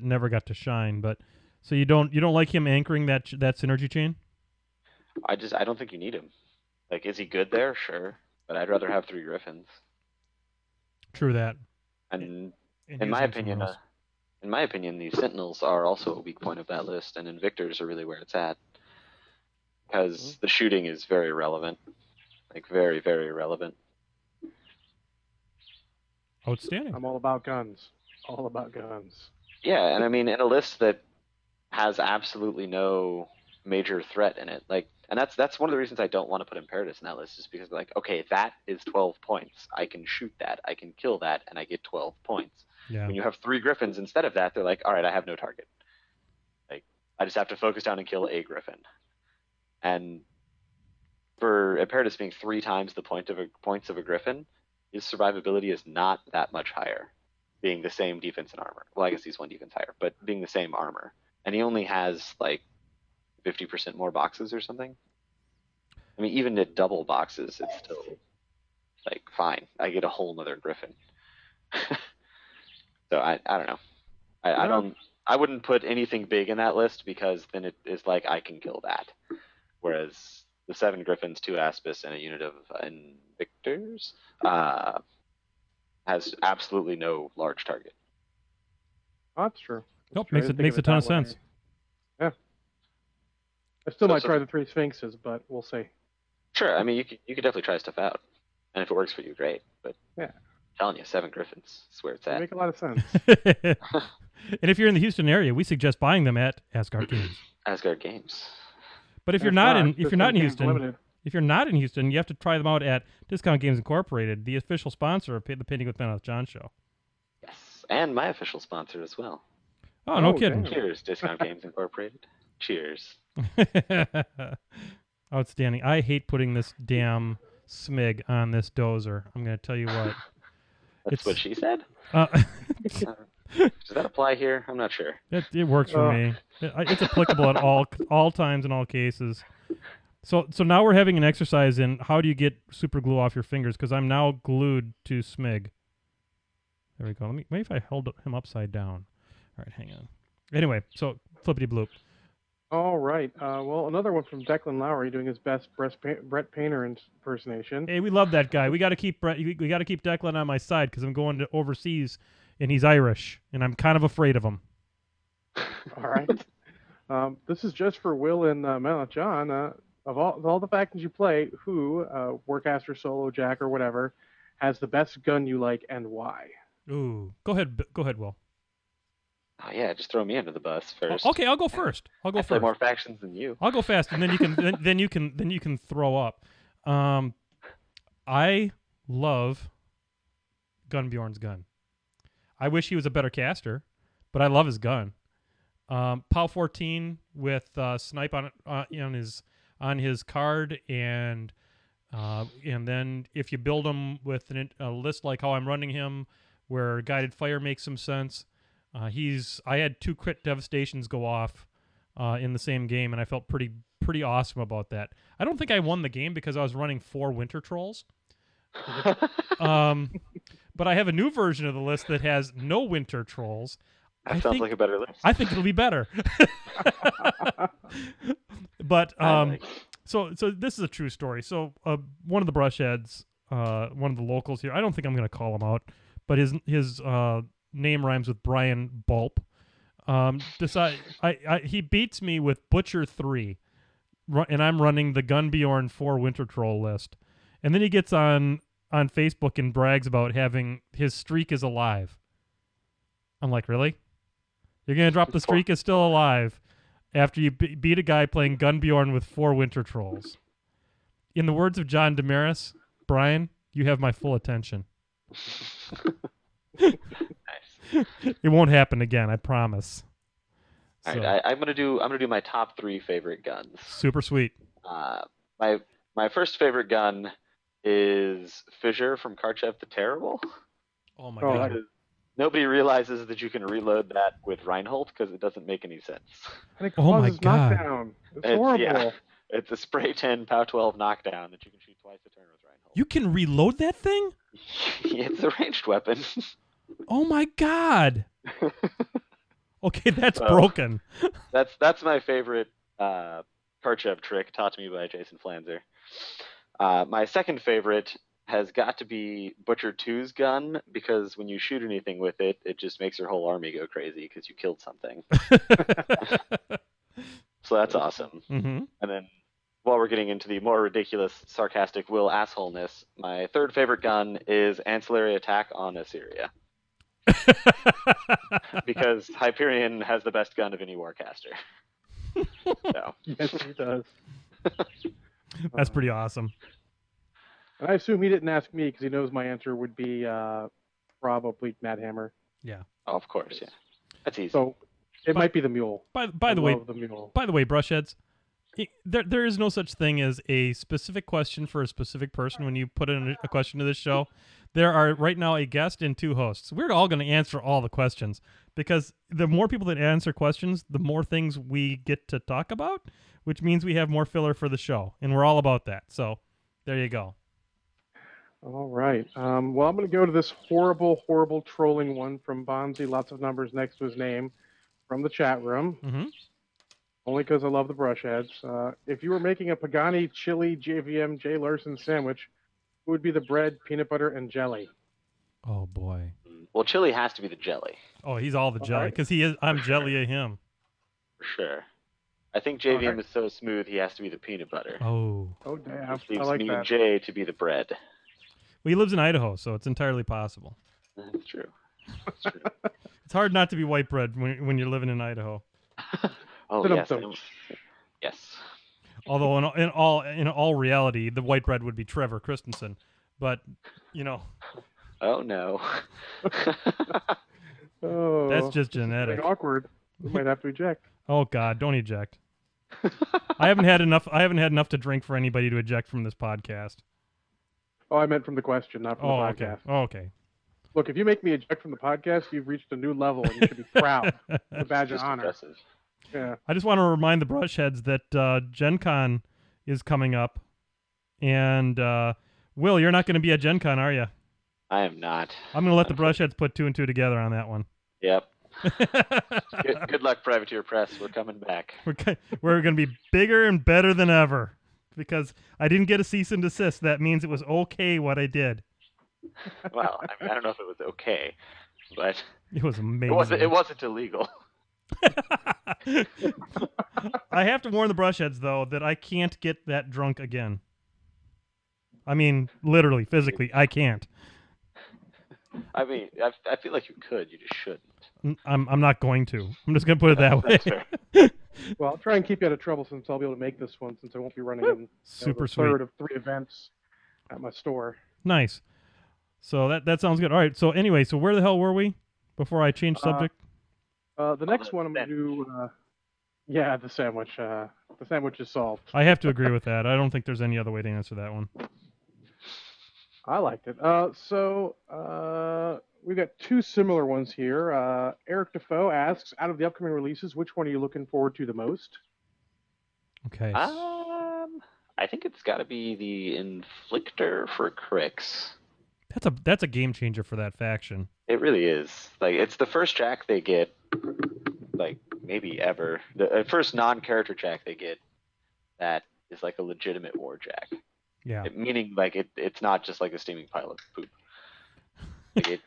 never got to shine. But so you don't like him anchoring that synergy chain? I don't think you need him. Like, is he good there? Sure, but I'd rather have 3 Griffins. True that. And And in my using opinion, somewhere else. the Sentinels are also a weak point of that list, and Invictors are really where it's at. Because the shooting is very relevant. Like, very, very relevant. Outstanding. I'm all about guns. All about guns. Yeah, and I mean, in a list that has absolutely no major threat in it, like, and that's one of the reasons I don't want to put Imperatus in that list, is because, like, okay, that is 12 points. I can shoot that, I can kill that, and I get 12 points. Yeah. When you have 3 Griffins instead of that, they're like, all right, I have no target. Like, I just have to focus down and kill a Griffin. And for Imperatus being 3 times the points of a Griffin, his survivability is not that much higher, being the same defense and armor. Well, I guess he's 1 defense higher, but being the same armor. And he only has, like, 50% more boxes or something. I mean, even at double boxes, it's still, like, fine. I get a whole nother Griffin. So I don't know. I wouldn't put anything big in that list, because then it is like, I can kill that. Whereas the 7 Griffins, 2 Aspis, and a unit of Invictors has absolutely no large target. Oh, that's true. Nope, That's true. I makes didn't think a of ton that of sense. way. Yeah. I still might So- try the 3 Sphinxes, but we'll see. Sure, I mean, you could definitely try stuff out. And if it works for you, great. But Yeah. I'm telling you, 7 Griffins is where it's They at. make a lot of sense. And if you're in the Houston area, we suggest buying them at Asgard Games. Asgard Games. But if you're That's not right. in Discount Games Limited. If you're not in Houston, you have to try them out at Discount Games Incorporated, the official sponsor of the Painting with Menoth John show. and my official sponsor as well. Oh, no Oh, kidding. damn. Cheers, Discount Games Incorporated. Cheers. Outstanding. I hate putting this damn smig on this dozer. I'm going to tell you what. That's what It's- she said? Uh, Does that apply here? I'm not sure. it works for me. It's applicable at all times in all cases. So now we're having an exercise in how do you get super glue off your fingers, because I'm now glued to smig. There we go. Maybe if I held him upside down. All right, hang on. Anyway, so flippity bloop. All right. Well, another one from Declan Lowry doing his best Brett Painter impersonation. Hey, we love that guy. We got to keep Brett. We got to keep Declan on my side because I'm going to overseas, and he's Irish, and I'm kind of afraid of him. All right. This is just for Will and Mel. John, of all the factions you play, who, Warcaster, Solo, Jack, or whatever, has the best gun you like and why? Ooh, go ahead, Will. Oh yeah, just throw me under the bus first. Okay, I'll go first. I play more factions than you. I'll go fast, and then you can then you can throw up. I love Gunbjorn's gun. I wish he was a better caster, but I love his gun. POW 14 with snipe on his card, and then if you build him with a list like how I'm running him, where guided fire makes some sense. I had 2 crit devastations go off in the same game, and I felt pretty awesome about that. I don't think I won the game because I was running 4 winter trolls. But I have a new version of the list that has no winter trolls. That sounds like a better list. I think it'll be better. But so this is a true story. So one of the Brushheads, one of the locals here, I don't think I'm going to call him out, but his name rhymes with Brian Bulp. He beats me with Butcher 3, and I'm running the Gunbjorn 4 Winter Troll list. And then he gets on Facebook and brags about having his streak is alive. I'm like, really? You're going to drop the streak is still alive after you beat a guy playing Gunbjorn with 4 Winter Trolls? In the words of John Damaris, Brian, you have my full attention. Nice. It won't happen again, I promise. All right, I'm gonna do my top 3 favorite guns. Super sweet. My first favorite gun is Fissure from Karchev the Terrible. Oh my Oh, god. Because nobody realizes that you can reload that with Reinhold because it doesn't make any sense. And it Oh my causes God. knockdown. It's horrible. Yeah, it's a spray 10 POW 12 knockdown that you can shoot twice a turn with Reinhold. You can reload that thing? It's a ranged weapon. Oh my god. Okay, that's So- broken. That's my favorite Karchev trick taught to me by Jason Flanzer. My second favorite has got to be Butcher 2's gun, because when you shoot anything with it, it just makes your whole army go crazy because you killed something. So that's awesome. Mm-hmm. And then, while we're getting into the more ridiculous, sarcastic Will assholeness, my third favorite gun is Ancillary Attack on Assyria, because Hyperion has the best gun of any Warcaster. So. Yes, he does. That's pretty awesome. And I assume he didn't ask me because he knows my answer would be probably Mad Hammer. Yeah. Oh, of course, yeah. That's easy. So it might be the mule. By I the way, love the mule. Brushheads, there is no such thing as a specific question for a specific person when you put in a question to this show. There are right now a guest and 2 hosts. We're all going to answer all the questions, because the more people that answer questions, the more things we get to talk about, which means we have more filler for the show, and we're all about that. So there you go. All right. Well, I'm going to go to this horrible, horrible trolling one from Bonzi, lots of numbers next to his name, from the chat room. Mm-hmm. Only because I love the Brushheads. If you were making a Pagani chili PwMJ Larson sandwich, who would be the bread, peanut butter, and jelly? Oh boy. Well, chili has to be the jelly, Oh, he's all the jelly, right. because he is. I'm jelly of him. for sure. I think JVM Alright. is so smooth, he has to be the peanut butter. Oh. Oh, damn. Which I leaves like me and that. Jay to be the bread. Well, he lives in Idaho, so it's entirely possible. That's true. That's true. It's hard not to be white bread when you're living in Idaho. Oh, Dum yes. dum. Yes. Although in all reality, the white bread would be Trevor Christensen. But, Oh, no. Oh, That's just this is genetic. getting awkward. We might have to eject. Oh God, don't eject. I haven't had enough to drink for anybody to eject from this podcast. Oh, I meant from the question, not from the Okay. podcast. Oh, okay. Look, if you make me eject from the podcast, you've reached a new level, and you should be proud. It's a badge of Just honor. impressive. Yeah. I just want to remind the Brushheads that Gen Con is coming up. And Will, you're not going to be at Gen Con, are you? I am not. I'm going to let the Brushheads put 2 and 2 together on that one. Yep. Good luck, Privateer Press. We're coming back. We're going to be bigger and better than ever. Because I didn't get a cease and desist. That means it was okay what I did. Well, I don't know if it was okay, but it was amazing. It wasn't illegal. I have to warn the Brushheads, though, that I can't get that drunk again. I mean, literally, physically, I can't. I mean, I feel like you could. You just shouldn't. I'm not going to. I'm just going to put it that way. That's fair. Well, I'll try and keep you out of trouble since I'll be able to make this one, since I won't be running in Super the sweet. third of 3 events at my store. Nice. So that sounds good. All right. So anyway, so where the hell were we before I changed subject? The next one I'm going to do, yeah, the sandwich. The sandwich is solved. I have to agree with that. I don't think there's any other way to answer that one. I liked it. So we've got 2 similar ones here. Eric Defoe asks, out of the upcoming releases, which one are you looking forward to the most? Okay. I think it's got to be the Inflictor for Crix. That's a game changer for that faction. It really is. Like, it's the first Jack they get, like, maybe ever. The first non-character Jack they get that is like a legitimate war Jack. Yeah. Meaning, like, it's not just like a steaming pile of poop. Like,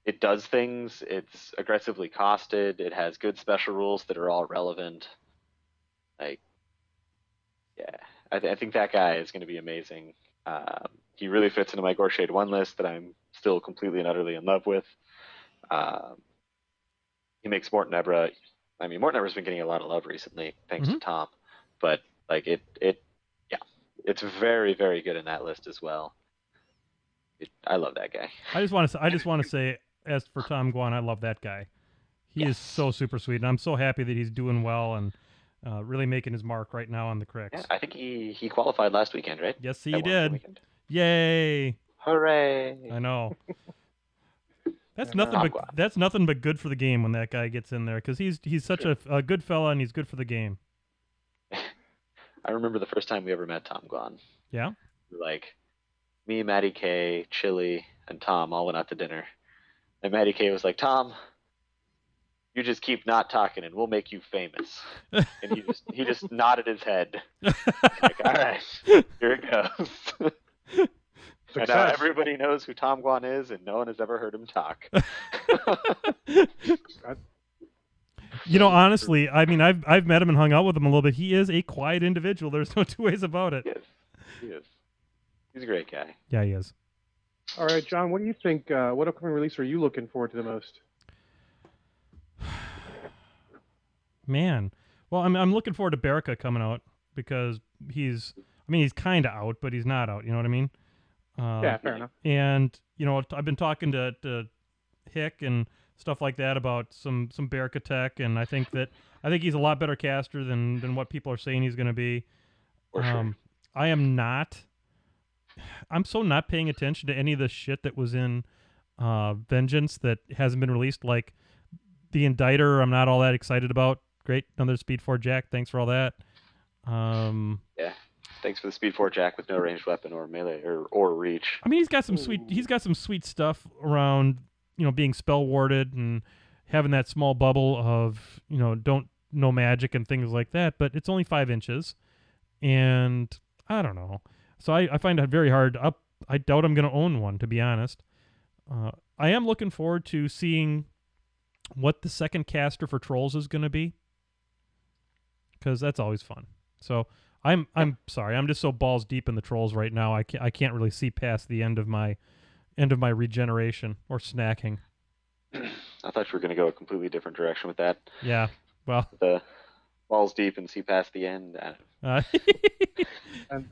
it does things. It's aggressively costed. It has good special rules that are all relevant. Like, yeah, I think that guy is going to be amazing. He really fits into my Gorshade 1 list that I'm still completely and utterly in love with. He makes Mort Nebra. I mean, Mort Nebra's been getting a lot of love recently, thanks to Tom. But like it's very, very good in that list as well. I love that guy. I just want to say, as for Tom Guan, I love that guy. He is so super sweet, and I'm so happy that he's doing well and really making his mark right now on the Crix. Yeah, I think he qualified last weekend, right? Yes, he did. Yay! Hooray! I know. That's nothing but good for the game when that guy gets in there, because he's such a good fella and he's good for the game. I remember the first time we ever met Tom Guan. Yeah? Like, me, Maddie K, Chili, and Tom all went out to dinner. And Maddie K was like, Tom, you just keep not talking and we'll make you famous. And he just nodded his head. Like, all right, here it goes. And now everybody knows who Tom Guan is, and no one has ever heard him talk. You know, honestly, I mean, I've met him and hung out with him a little bit. He is a quiet individual. There's no 2 ways about it. He is. He's a great guy. Yeah, he is. All right, John, what do you think? What upcoming release are you looking forward to the most? Man, well, I'm looking forward to Berica coming out, because he's kind of out, but he's not out. You know what I mean? Yeah, fair enough. And you know, I've been talking to Hick and stuff like that about some Berica tech, and I think he's a lot better caster than what people are saying he's going to be. For sure. I'm so not paying attention to any of the shit that was in Vengeance that hasn't been released. Like the Inditer, I'm not all that excited about. Great, another Speed 4 Jack. Thanks for all that. Yeah. Thanks for the Speed 4 Jack with no ranged weapon or melee or reach. I mean, he's got some sweet stuff around, you know, being spell warded and having that small bubble of, you know, don't know magic and things like that, but it's only 5 inches, and I don't know. So I find it very hard. I doubt I'm going to own one, to be honest. I am looking forward to seeing what the second caster for Trolls is going to be, because that's always fun. So I'm sorry, I'm just so balls deep in the Trolls right now. I can't really see past the end of my regeneration or snacking. I thought you were going to go a completely different direction with that. Yeah, well, the balls deep and see past the end. And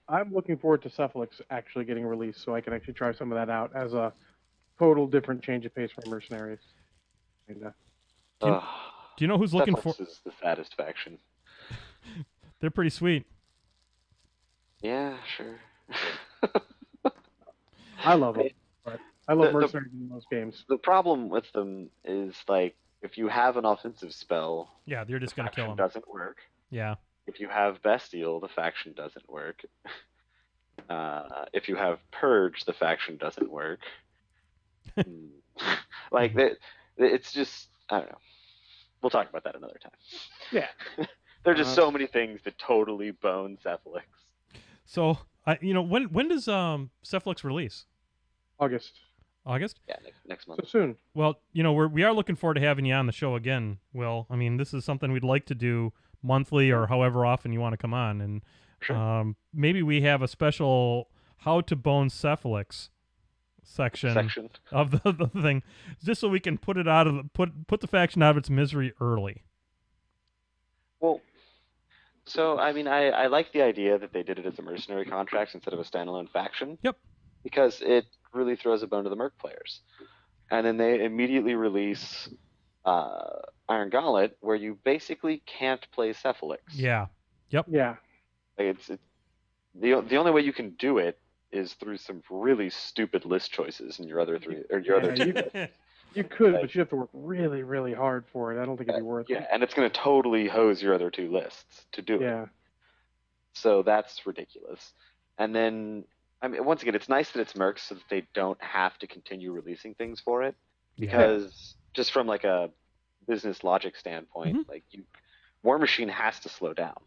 I'm looking forward to Cephalix actually getting released, so I can actually try some of that out as a total different change of pace from Mercenaries. Kinda. Do you, Ugh. do you know who's looking for? Cephalix is the saddest faction. They're pretty sweet. Yeah, sure. I love them, but I love the, the mercenaries in most games. the problem with them is like if you have an offensive spell, Yeah, you're the just gonna kill faction them. doesn't work. Yeah. If you have Bestial, the faction doesn't work. If you have Purge, the faction doesn't work. Hmm. Like that, it's just I don't know. We'll talk about that another time. Yeah. There are just so many things that totally bone Cephalix. So when does Cephalix release? August. August? Yeah, next month. So soon. Well, we are looking forward to having you on the show again, Will. I mean, this is something we'd like to do monthly or however often you want to come on, and Sure. maybe we have a special how to bone Cephalix section of the thing, just so we can put it out of put the faction out of its misery early. Well, so I mean, I like the idea that they did it as a mercenary contract instead of a standalone faction. Yep. Because it really throws a bone to the Merc players. And then they immediately release Iron Gauntlet, where you basically can't play Cephalix. Yeah. Yep. Yeah. Like the only way you can do it is through some really stupid list choices in your other three or your other two. You could, Like, but you have to work really, really hard for it. I don't think it'd be worth it. Yeah, and it's going to totally hose your other two lists to do it. Yeah. So that's ridiculous. And then, I mean, once again, it's nice that it's Mercs so that they don't have to continue releasing things for it. Because just from like a business logic standpoint, like War Machine has to slow down.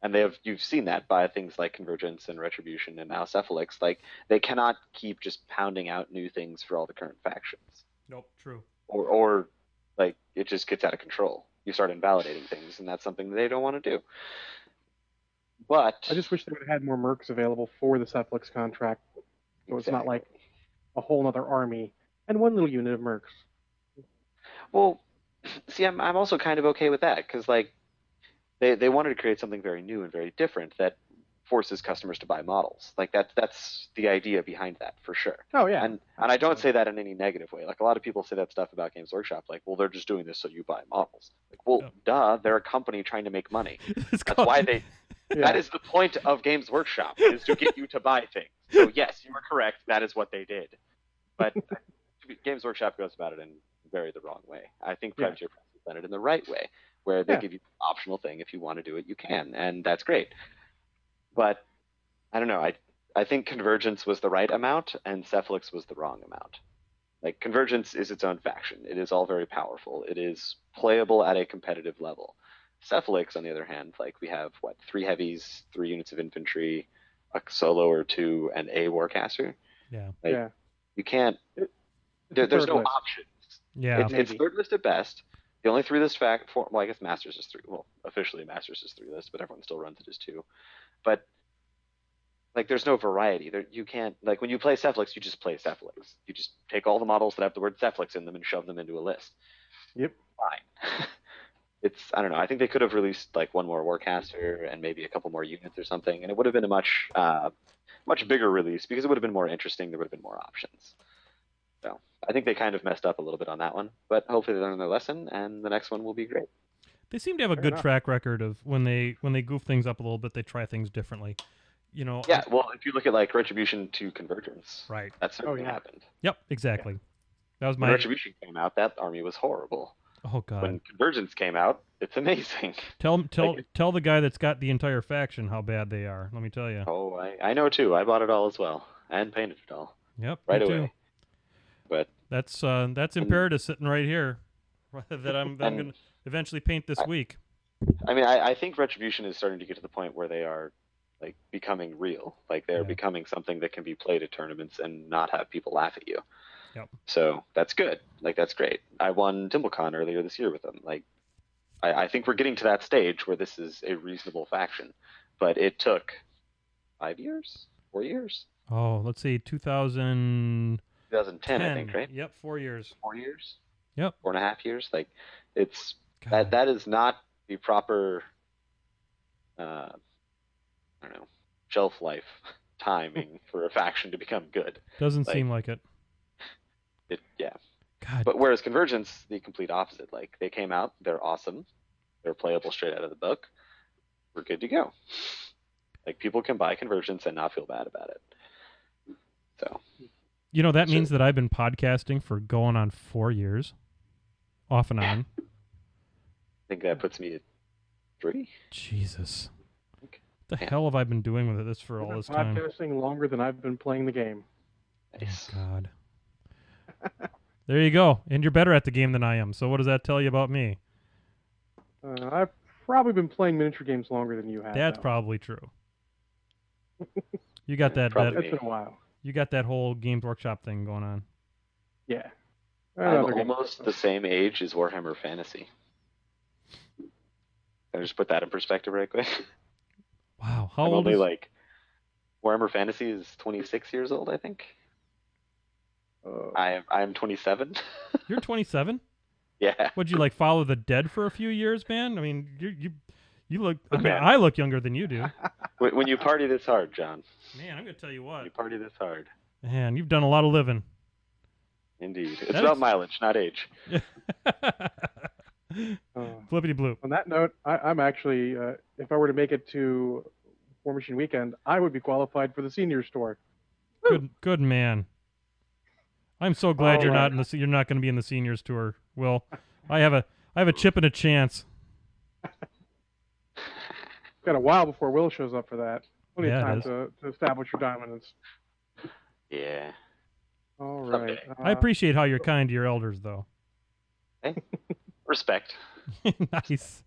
And you've seen that by things like Convergence and Retribution and now Cephalix. Like they cannot keep just pounding out new things for all the current factions. Nope. True. Or like it just gets out of control. You start invalidating things, and that's something they don't want to do. But I just wish they would have had more mercs available for the Cephalix contract, so it's not like a whole other army and one little unit of mercs. Well, see, I'm also kind of okay with that because like they wanted to create something very new and very different that forces customers to buy models. Like that's the idea behind that for sure. Oh yeah. And I don't say that in any negative way. Like a lot of people say that stuff about Games Workshop, like, well, they're just doing this so you buy models. Like, well, duh, they're a company trying to make money. That's why they. Yeah. That is the point of Games Workshop, is to get you to buy things. So yes, you are correct. That is what they did. But Games Workshop goes about it in very the wrong way. I think PwMJ has done it in the right way, where they give you an optional thing. If you want to do it, you can, and that's great. But I don't know. I think Convergence was the right amount, and Cephalix was the wrong amount. Like Convergence is its own faction. It is all very powerful. It is playable at a competitive level. Cephalix, on the other hand, like we have 3 heavies, 3 units of infantry, a solo or 2, and a warcaster. Yeah. Like, you can't. There's no options. Yeah. It's third list at best. The only 3 list well, I guess Masters is 3. Well, officially Masters is 3 list, but everyone still runs it as 2. But like, there's no variety. You can't, like, when you play Cephalix, you just play Cephalix. You just take all the models that have the word Cephalix in them and shove them into a list. Yep. Fine. I don't know. I think they could have released like 1 more Warcaster and maybe a couple more units or something, and it would have been a much bigger release because it would have been more interesting. There would have been more options. So I think they kind of messed up a little bit on that one, but hopefully they learn their lesson, and the next one will be great. They seem to have a good track record of when they goof things up a little bit, they try things differently. Yeah, well, if you look at like Retribution to Convergence, right, that's certainly happened. Yep, exactly. Yeah. That was when Retribution came out, that army was horrible. Oh god. When Convergence came out, it's amazing. Tell the guy that's got the entire faction how bad they are. Let me tell you. Oh, I know too. I bought it all as well and painted it all. Yep, right me away. Too. But that's Imperative sitting right here, that I'm going to eventually paint this week. I mean, I think Retribution is starting to get to the point where they are like becoming real. Like they're becoming something that can be played at tournaments and not have people laugh at you. Yep. So that's good. Like that's great. I won TimbleCon earlier this year with them. Like I think we're getting to that stage where this is a reasonable faction, but it took 5 years, 4 years. Oh, let's see, 2010, I think, right? Yep, 4 years. 4 years. Yep. 4.5 years. Like it's that is not the proper I don't know, shelf life timing for a faction to become good. Doesn't seem like it. Yeah. God. But whereas Convergence, the complete opposite. Like they came out, they're awesome, they're playable straight out of the book. We're good to go. Like people can buy Convergence and not feel bad about it. So You know, that Sure. means that I've been podcasting for going on 4 years, off and on. I think that puts me at 3. Jesus. Okay. What the Yeah. hell have I been doing with this for I've all been this time? podcasting longer than I've been playing the game. Nice. Oh, God. There you go. And you're better at the game than I am. So what does that tell you about me? I've probably been playing miniature games longer than you have. That's though. probably true. You got that, Probably that It's been a while. you got that whole Games Workshop thing going on. Yeah. I'm Another game. almost the same age as Warhammer Fantasy. Can I just put that in perspective right quick? Wow. How I'm old only is like Warhammer Fantasy is 26 years old, I think. I'm 27. You're 27? Yeah. Would you like follow the dead for a few years, man? I mean, you look I Look, mean, man. I look younger than you do. When you party this hard, John, Man, I'm going to tell you you what. party this hard. Man, you've done a lot of living. Indeed. It's That about is- mileage, not age. Flippity bloop. On that note, I'm actually, if I were to make it to War Machine Weekend, I would be qualified for the senior store. Good man. I'm so glad All you're right. not you're not going to be in the seniors tour. Will, I have a chip and a chance. Got a while before Will shows up for that. Plenty Yeah, it of time is. to establish your dominance. Yeah. All right. Someday. I appreciate how you're kind to your elders, though. Respect. Nice.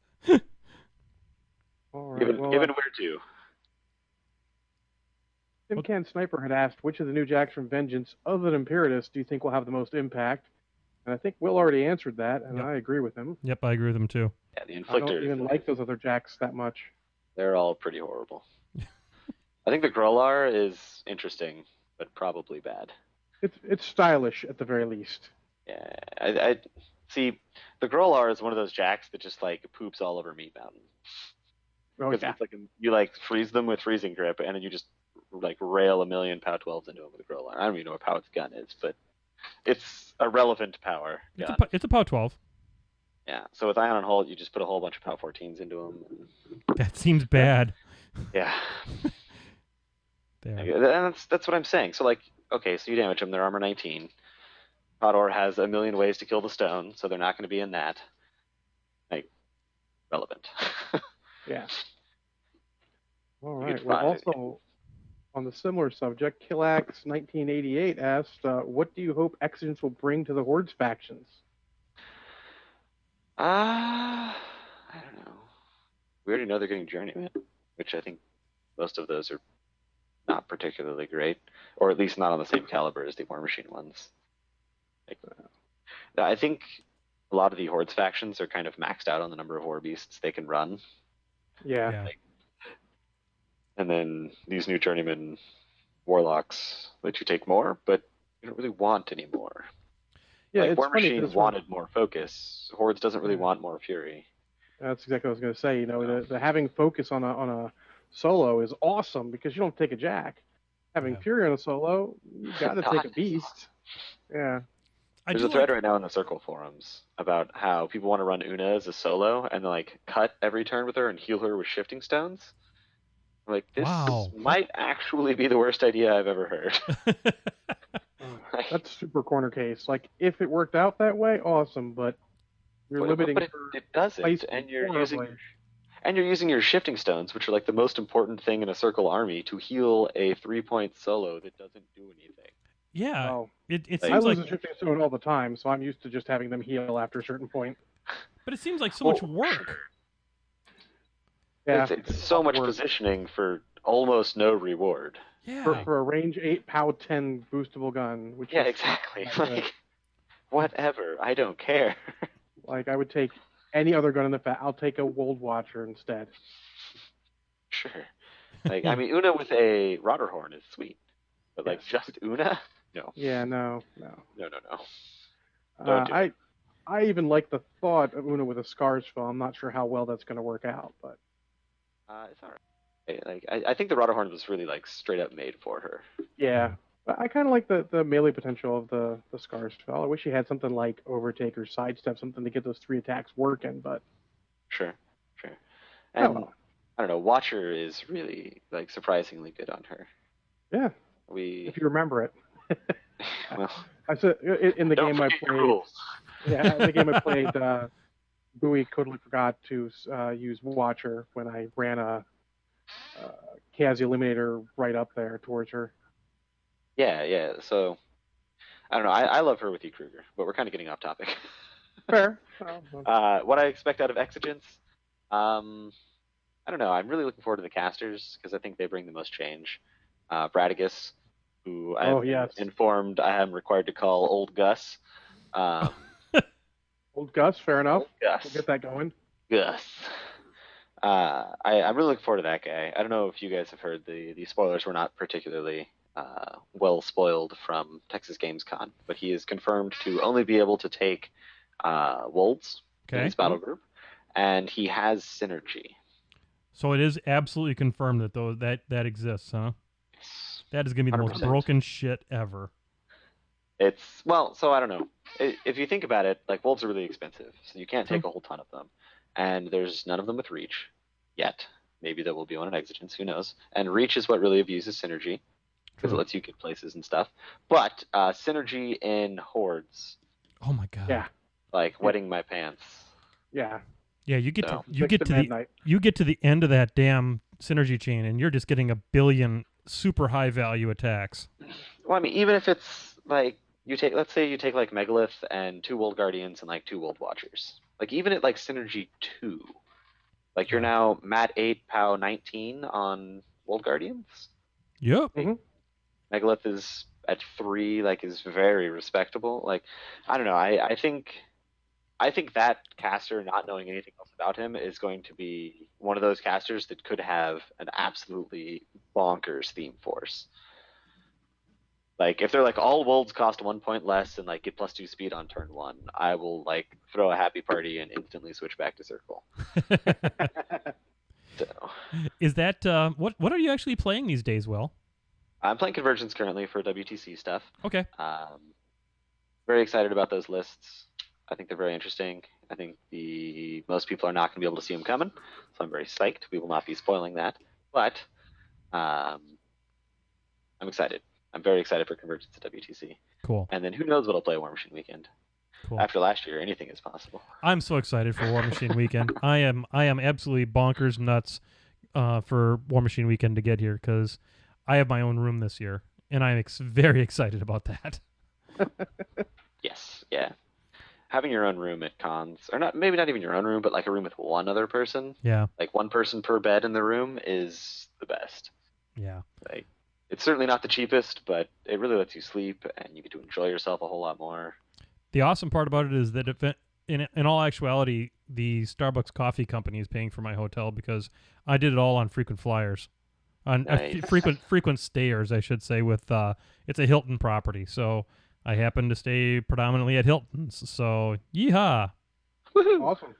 All right. Given Well, where to. Tim Can Sniper had asked, which of the new jacks from Vengeance, other than Imperatus, do you think will have the most impact? And I think Will already answered that, and Yep. I agree with him. Yep, I agree with him too. Yeah, the I don't Inflictors. even like those other jacks that much. They're all pretty horrible. I think the Grolar is interesting, but probably bad. It's stylish at the very least. Yeah, I see. The Grolar is one of those jacks that just like poops all over Meat Mountain. Oh Because yeah. it's like you like freeze them with freezing grip, and then you just like rail a million POW 12s into them with a Grolar. I don't even know what POW its gun is, but it's a relevant power gun. It's a POW 12. Yeah. So with Ion and Holt, you just put a whole bunch of POW 14s into them. And, That seems bad. yeah. There. And that's what I'm saying. So like, okay, so you damage them. They're armor 19. Podor has a million ways to kill the stone, so they're not going to be in that. Like, relevant. Yeah. All You right. could Well, find- also on the similar subject, Killax 1988 asked, "What do you hope Exigence will bring to the Hordes factions?" I don't know. We already know they're getting Journeyman, which I think most of those are not particularly great, or at least not on the same caliber as the War Machine ones. Like, I think a lot of the Hordes factions are kind of maxed out on the number of War Beasts they can run, Yeah. Yeah. and then these new Journeyman Warlocks let you take more, but you don't really want any more. Yeah. Like It's War funny Machine 'cause wanted more focus. Hordes doesn't really Yeah. want more Fury. that's exactly what I was going to say. You know, the having focus on a solo is awesome because you don't take a jack. Having Yeah. Fury on a solo, you got to Not take a as beast. Yeah. I There's do a thread like, right now in the Circle forums about how people want to run Una as a solo and then like cut every turn with her and heal her with shifting stones. I'm like, this Wow. might actually be the worst idea I've ever heard. That's super corner case. Like if it worked out that way, awesome. But you're limiting but her it doesn't, place and you're horribly. using your shifting stones, which are like the most important thing in a Circle army, to heal a 3-point solo that doesn't do anything. yeah. Oh, It Like- I seems lose like, a shifting stone all the time, so I'm used to just having them heal after a certain point. but it seems like so much Well, work. sure. Yeah, It's so much work. positioning for almost no reward. Yeah. for a range 8 POW 10 boostable gun, which Yeah, is exactly. not good. Like, whatever. I don't care. Like I would take any other gun in the I'll take a Wold Watcher instead. Sure. Like, I mean, Una with a Rotterhorn is sweet. But, like, Yes. just Una? No. Yeah, no. No. Don't do I even like the thought of Una with a Scars foam. I'm not sure how well that's going to work out, but It's alright. Like, I think the Rotterhorn was really, like, straight up made for her. yeah. I kind of like the melee potential of the Scar spell. I wish he had something like Overtake or Sidestep, something to get those 3 attacks working, but Sure, sure. oh And well. I don't know, Watcher is really like surprisingly good on her. Yeah, We if you remember it. well, I said in the don't game I forget your played. rules. Yeah, in the game I played, Bowie totally forgot to use Watcher when I ran a Chaos Eliminator right up there towards her. Yeah, yeah. So I don't know. I love her with you, Kruger, but we're kind of getting off topic. Fair. Well, What I expect out of Exigence, um, I don't know. I'm really looking forward to the casters because I think they bring the most change. Bradigus, who oh I've been yes, informed I am required to call Old Gus. Um, old Gus. Fair enough. Old Gus. We'll get that going. Gus. I'm really looking forward to that guy. I don't know if you guys have heard the spoilers were not particularly well spoiled from Texas Games Con, but he is confirmed to only be able to take wolves in Okay. his battle group, and he has synergy. So it is absolutely confirmed that that exists, huh? That is gonna be the most 100%. broken shit ever. It's well, so I don't know. If you think about it, like wolves are really expensive, so you can't take a whole ton of them, and there's none of them with reach yet. Maybe there will be one in Exigence, who knows? And reach is what really abuses synergy because it True. lets you get places and stuff. But synergy in hordes, Oh my god. Yeah, like wetting my pants. yeah. Yeah, you get So, to you get to the midnight. you get to the end of that damn synergy chain, and you're just getting a billion super high value attacks. well, I mean, even if it's like you take, let's say you take like Megalith and 2 Wold Guardians and like 2 Wold Watchers. Like even at like synergy 2, like you're Yeah. now Mat 8, POW 19 on Wold Guardians. Yep. Megalith is at 3, like is very respectable. Like I don't know, I think that caster, not knowing anything else about him, is going to be one of those casters that could have an absolutely bonkers theme force. Like if they're like all wolves cost 1 point less and like get +2 speed on turn 1, I will like throw a happy party and instantly switch back to circle. So Is that what are you actually playing these days, Will? I'm playing Convergence currently for WTC stuff. Okay. Very excited about those lists. I think they're very interesting. I think most people are not going to be able to see them coming, so I'm very psyched. We will not be spoiling that, but I'm excited. I'm very excited for Convergence at WTC. Cool. And then who knows what I'll play War Machine Weekend. Cool. After last year, anything is possible. I'm so excited for War Machine Weekend. I am absolutely bonkers nuts for War Machine Weekend to get here because I have my own room this year, and I'm very excited about that. Yes, yeah. Having your own room at cons, or not, maybe not even your own room, but like a room with one other person, Yeah. like one person per bed in the room, is the best. Yeah. Like, it's certainly not the cheapest, but it really lets you sleep, and you get to enjoy yourself a whole lot more. The awesome part about it is that if in all actuality, the Starbucks coffee company is paying for my hotel because I did it all on frequent flyers, on Nice. frequent stayers, I should say. With it's a Hilton property, so I happen to stay predominantly at Hilton's. So yeehaw! Awesome.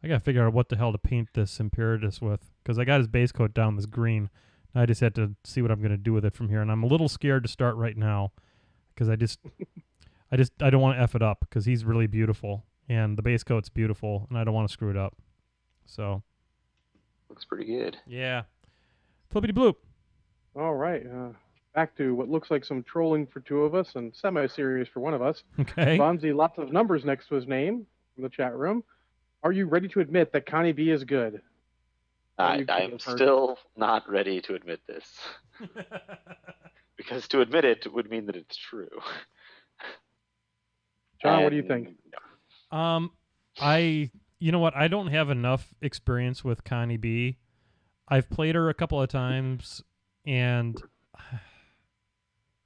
I gotta figure out what the hell to paint this Imperatus with because I got his base coat down this green. I just had to see what I'm gonna do with it from here, and I'm a little scared to start right now because I don't want to F it up because he's really beautiful and the base coat's beautiful and I don't want to screw it up. So Looks pretty good. yeah, flippity bloop. All right. Back to what looks like some trolling for 2 of us and semi-serious for 1 of us. Okay. Bonzi, lots of numbers next to his name from the chat room. Are you ready to admit that Connie B is good? I'm still not ready to admit this. Because to admit it would mean that it's true. John, what do you think? No. You know what? I don't have enough experience with Connie B. I've played her a couple of times, and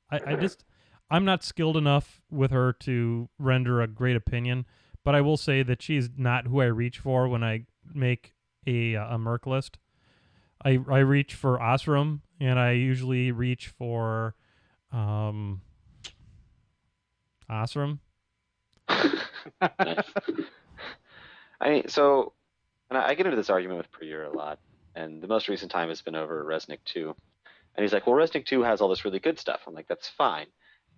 I'm not skilled enough with her to render a great opinion. But I will say that she's not who I reach for when I make a Merc list. I reach for Osram, and I usually reach for Osram. Nice. I mean, so, and I get into this argument with Prieur a lot, and the most recent time has been over Resnick 2. And he's like, well, Resnick 2 has all this really good stuff. I'm like, that's fine.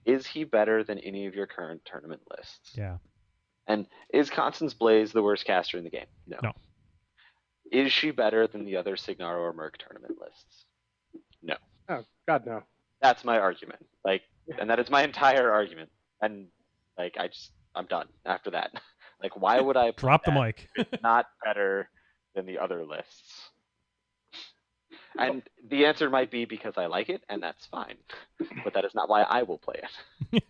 Is he better than any of your current tournament lists? Yeah. And is Constance Blaze the worst caster in the game? No. Is she better than the other Signar or Merc tournament lists? No. Oh, God, no. That's my argument. Like, and that is my entire argument. And like, I'm done after that. Like, why would I Drop the mic? if it's not better than the other lists? And the answer might be because I like it, and that's fine. But that is not why I will play it.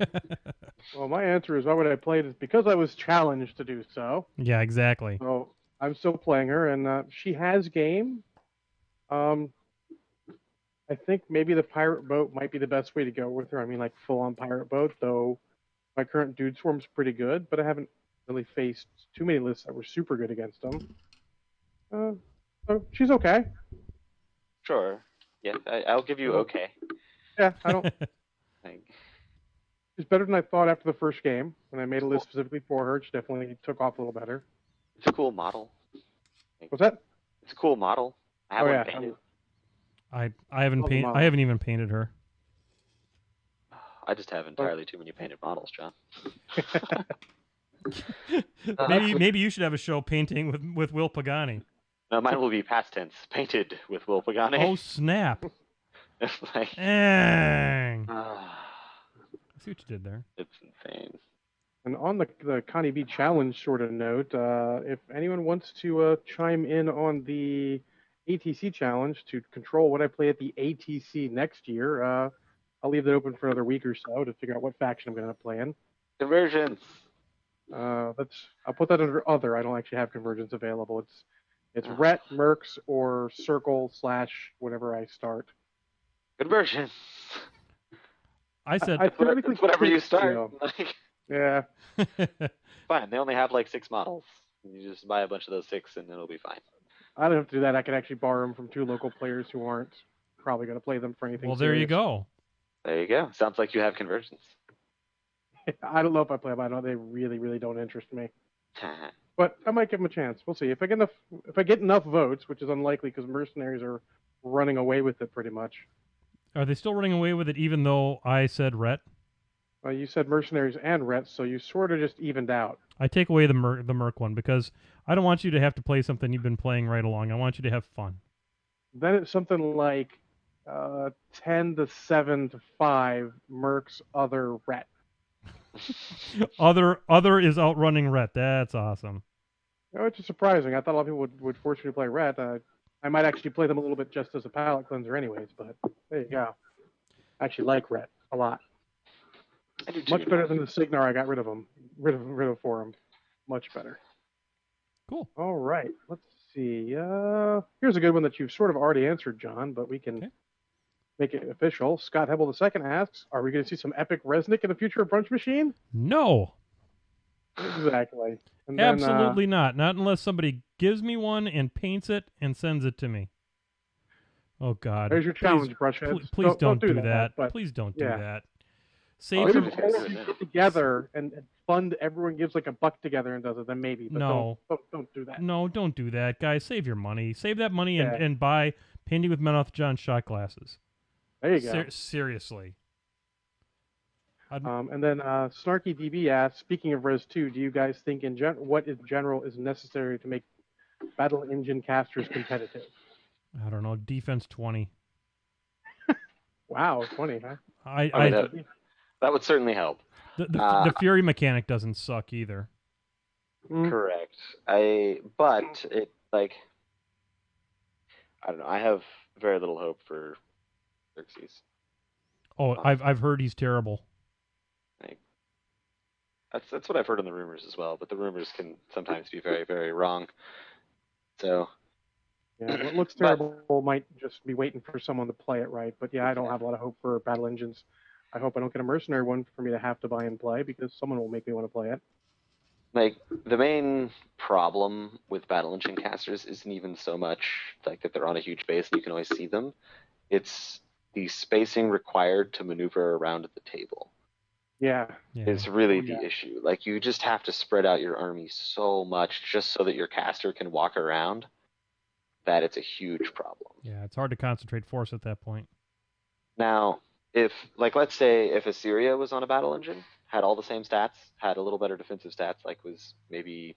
Well, my answer is why would I play it is because I was challenged to do so. Yeah, exactly. So I'm still playing her, and she has game. I think maybe the pirate boat might be the best way to go with her. I mean, like full-on pirate boat, though my current dude swarm's pretty good, but I haven't really faced too many lists that were super good against them. So she's okay. Sure. Yeah, I'll give you okay. Yeah, I don't. Like, She's better than I thought after the first game. When I made a list specifically for her, she definitely took off a little better. it's a cool model. Like, What's that? It's a cool model. I have one painted. I haven't Love the model. I haven't even painted her. I just have entirely too many painted models, John. Maybe you should have a show painting with Will Pagani. No, mine will be past tense. Painted with Will Pagani. Oh snap! Like, Dang. I see what you did there. it's insane. And on the Connie B challenge sort of note, if anyone wants to chime in on the ATC challenge to control what I play at the ATC next year, I'll leave that open for another week or so to figure out what faction I'm going to play in. Conversions. I'll put that under other. I don't actually have convergence available. It's Ret, Mercs, or Circle / whatever I start. Conversions. I said I theoretically It's whatever you could, start. know. Like, Yeah. fine. They only have like 6 models. You just buy a bunch of those 6 and it'll be fine. I don't have to do that. I can actually borrow them from 2 local players who aren't probably going to play them for anything. well, there you serious. go. There you go. Sounds like you have conversions. I don't know if I play them. I know they really, really don't interest me. But I might give them a chance. We'll see. If I get enough votes, which is unlikely because mercenaries are running away with it pretty much. Are they still running away with it even though I said Ret? Well, you said mercenaries and Rets, so you sort of just evened out. I take away the Merc one because I don't want you to have to play something you've been playing right along. I want you to have fun. Then it's something like 10 to 7 to 5 Mercs, other Ret. Other is outrunning Ret. That's awesome. Which is surprising. I thought a lot of people would force me to play Ret. I might actually play them a little bit just as a palate cleanser anyways, but there you go. I actually like Ret a lot. I do too, Much better than the Signar I got rid of for him. Much better. Cool. All right. Let's see. Here's a good one that you've sort of already answered, John, but we can make it official. Scott Hebel II asks, are we going to see some epic Resnick in the future of Brunch Machine? No. Exactly. And Absolutely not. Not unless somebody gives me one and paints it and sends it to me. Oh, God. There's your challenge, Brushheads. Please don't do that. But Please don't do yeah. that. Maybe Save if some... all of you get together and fund, everyone gives like $1 together and does it, then maybe. But No. Don't do that. No, don't do that, guys. Save your money. Save that money Yeah. and buy Painting with Menoth John shot glasses. There you go. Seriously. And then Snarky DB asks, speaking of Res 2, do you guys think what in general is necessary to make Battle Engine casters competitive? I don't know. Defense 20. Wow, 20, huh? That would certainly help. The Fury mechanic doesn't suck either. Correct. But it like I don't know. I have very little hope for Xerxes. Oh, I've heard he's terrible. That's what I've heard in the rumors as well, but the rumors can sometimes be very, very wrong. So yeah, what looks terrible might just be waiting for someone to play it right. But yeah, I don't have a lot of hope for Battle Engines. I hope I don't get a mercenary one for me to have to buy and play because someone will make me want to play it. Like the main problem with Battle Engine casters isn't even so much like that they're on a huge base and you can always see them. It's the spacing required to maneuver around the table. Yeah. Is really the issue. Like you just have to spread out your army so much just so that your caster can walk around that it's a huge problem. Yeah, it's hard to concentrate force at that point. Now, if like let's say if Assyria was on a battle engine, had all the same stats, had a little better defensive stats, like was maybe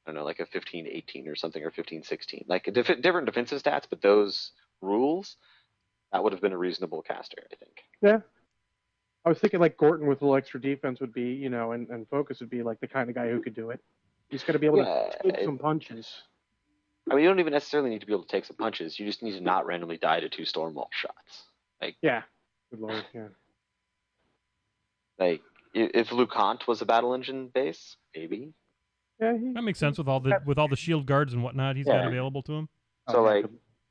I don't know, like a 15-18 or something, or 15-16, like different defensive stats, but those rules, that would have been a reasonable caster, I think. Yeah. I was thinking like Gorton with a little extra defense would be, and focus would be like the kind of guy who could do it. He's got to be able Yeah, to take some punches. I mean, you don't even necessarily need to be able to take some punches. You just need to not randomly die to 2 Stormwall shots. Yeah. Good lord. Yeah. Like if LeConte was a battle engine base, maybe. Yeah. That makes sense with all the shield guards and whatnot he's got available to him. So like,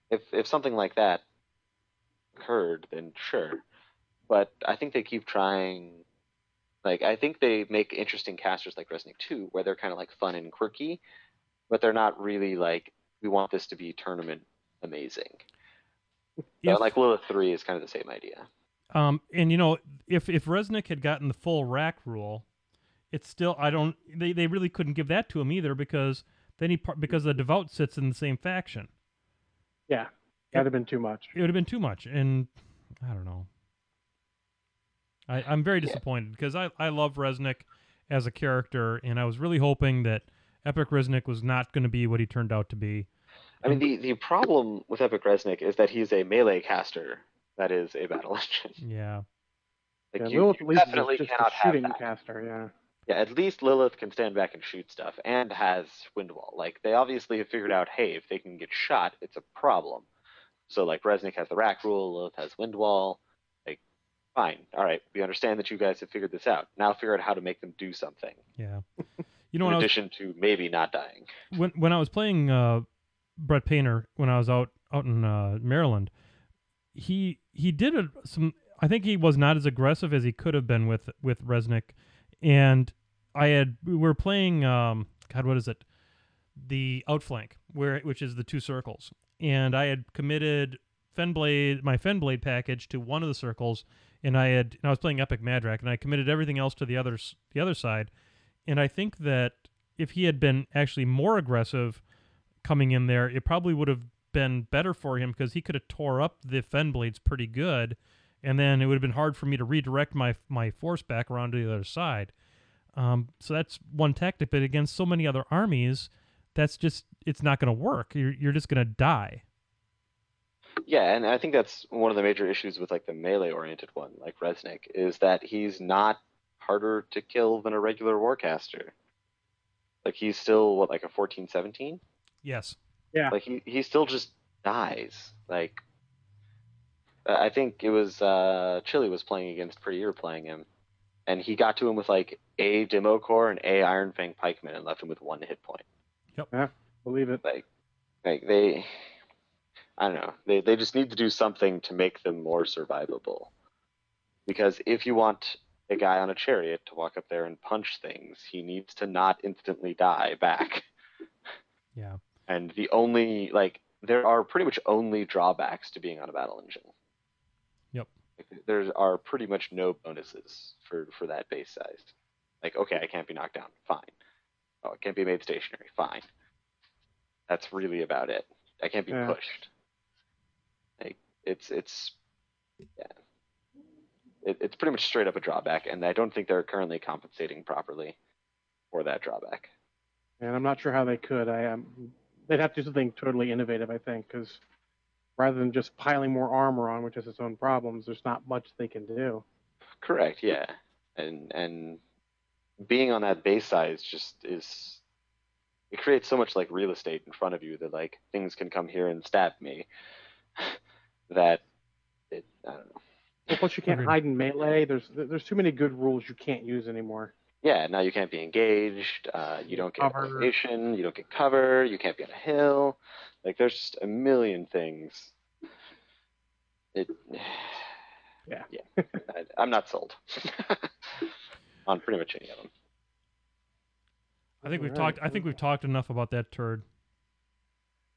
if something like that occurred, then sure. But I think they keep trying. Like, I think they make interesting casters like Resnick 2, where they're kind of like fun and quirky, but they're not really like, we want this to be tournament amazing. So, like Lilith 3 is kind of the same idea. And if Resnick had gotten the full rack rule, it's still they really couldn't give that to him either because because the Devout sits in the same faction. Yeah, that'd have been too much. It would have been too much, and I don't know. I'm very disappointed because I love Resnick as a character, and I was really hoping that Epic Resnick was not going to be what he turned out to be. I mean, the problem with Epic Resnick is that he's a melee caster that is a battle engine. Yeah. Like Lilith you definitely just cannot a have shooting that. caster, yeah. Yeah, at least Lilith can stand back and shoot stuff and has Windwall. Like, they obviously have figured out, hey, if they can get shot, it's a problem. So, like, Resnick has the rack rule, Lilith has Windwall. Like, fine. All right, we understand that you guys have figured this out. Now figure out how to make them do something. Yeah. In addition to maybe not dying. When I was playing Brett Painter, when I was out in Maryland, he did some. I think he was not as aggressive as he could have been with Resnick, and we were playing God, what is it? The outflank, which is the 2 circles, and I had committed my Fenblade package to one of the circles, and I was playing Epic Madrak, and I committed everything else to the other side, and I think that if he had been actually more aggressive coming in there, it probably would have been better for him because he could have tore up the Fenblades pretty good, and then it would have been hard for me to redirect my force back around to the other side. So that's one tactic, but against so many other armies, it's not going to work. You're just going to die. Yeah, and I think that's one of the major issues with like the melee-oriented one, like Resnick, is that he's not harder to kill than a regular warcaster. Like, he's still like a 14-17? Yes. Yeah. Like he still just dies. Like, I think it was Chili was playing against Pretty Ear playing him, and he got to him with like a Demo Core and a Iron Fang Pikeman and left him with 1 hit point. Yep. Yeah, believe it. Like they, I don't know. They just need to do something to make them more survivable. Because if you want a guy on a chariot to walk up there and punch things, he needs to not instantly die back. Yeah. And there are pretty much only drawbacks to being on a battle engine. Yep. There are pretty much no bonuses for that base size. Like, okay, I can't be knocked down. Fine. Oh, I can't be made stationary. Fine. That's really about it. I can't be pushed. Like, it's pretty much straight up a drawback, and I don't think they're currently compensating properly for that drawback. And I'm not sure how they could. They'd have to do something totally innovative, I think, because rather than just piling more armor on, which has its own problems, there's not much they can do. Correct, yeah. And being on that base size just it creates so much like real estate in front of you that like things can come here and stab me that I don't know. Well, plus you can't hide in melee. There's too many good rules you can't use anymore. Yeah, now you can't be engaged. You don't get elevation. You don't get cover. You can't be on a hill. Like, there's just a million things. Yeah. I'm not sold on pretty much any of them. I think we've talked enough about that turd.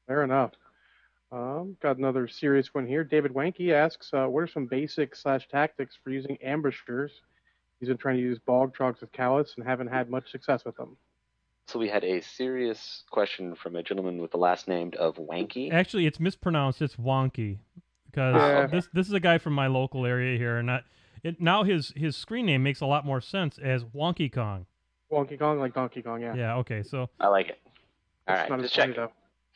Fair enough. Got another serious one here. David Wanke asks, what are some basic / tactics for using ambushers? He's been trying to use bog trogs with Callus and haven't had much success with them. So we had a serious question from a gentleman with the last name of Wanke. Actually, it's mispronounced. It's wonky because Yeah. this is a guy from my local area here, and now his screen name makes a lot more sense as Wonky Kong. Wonky Kong, like Donkey Kong, yeah. Yeah. Okay. So I like it. All It's right, not just as funny, checking. though.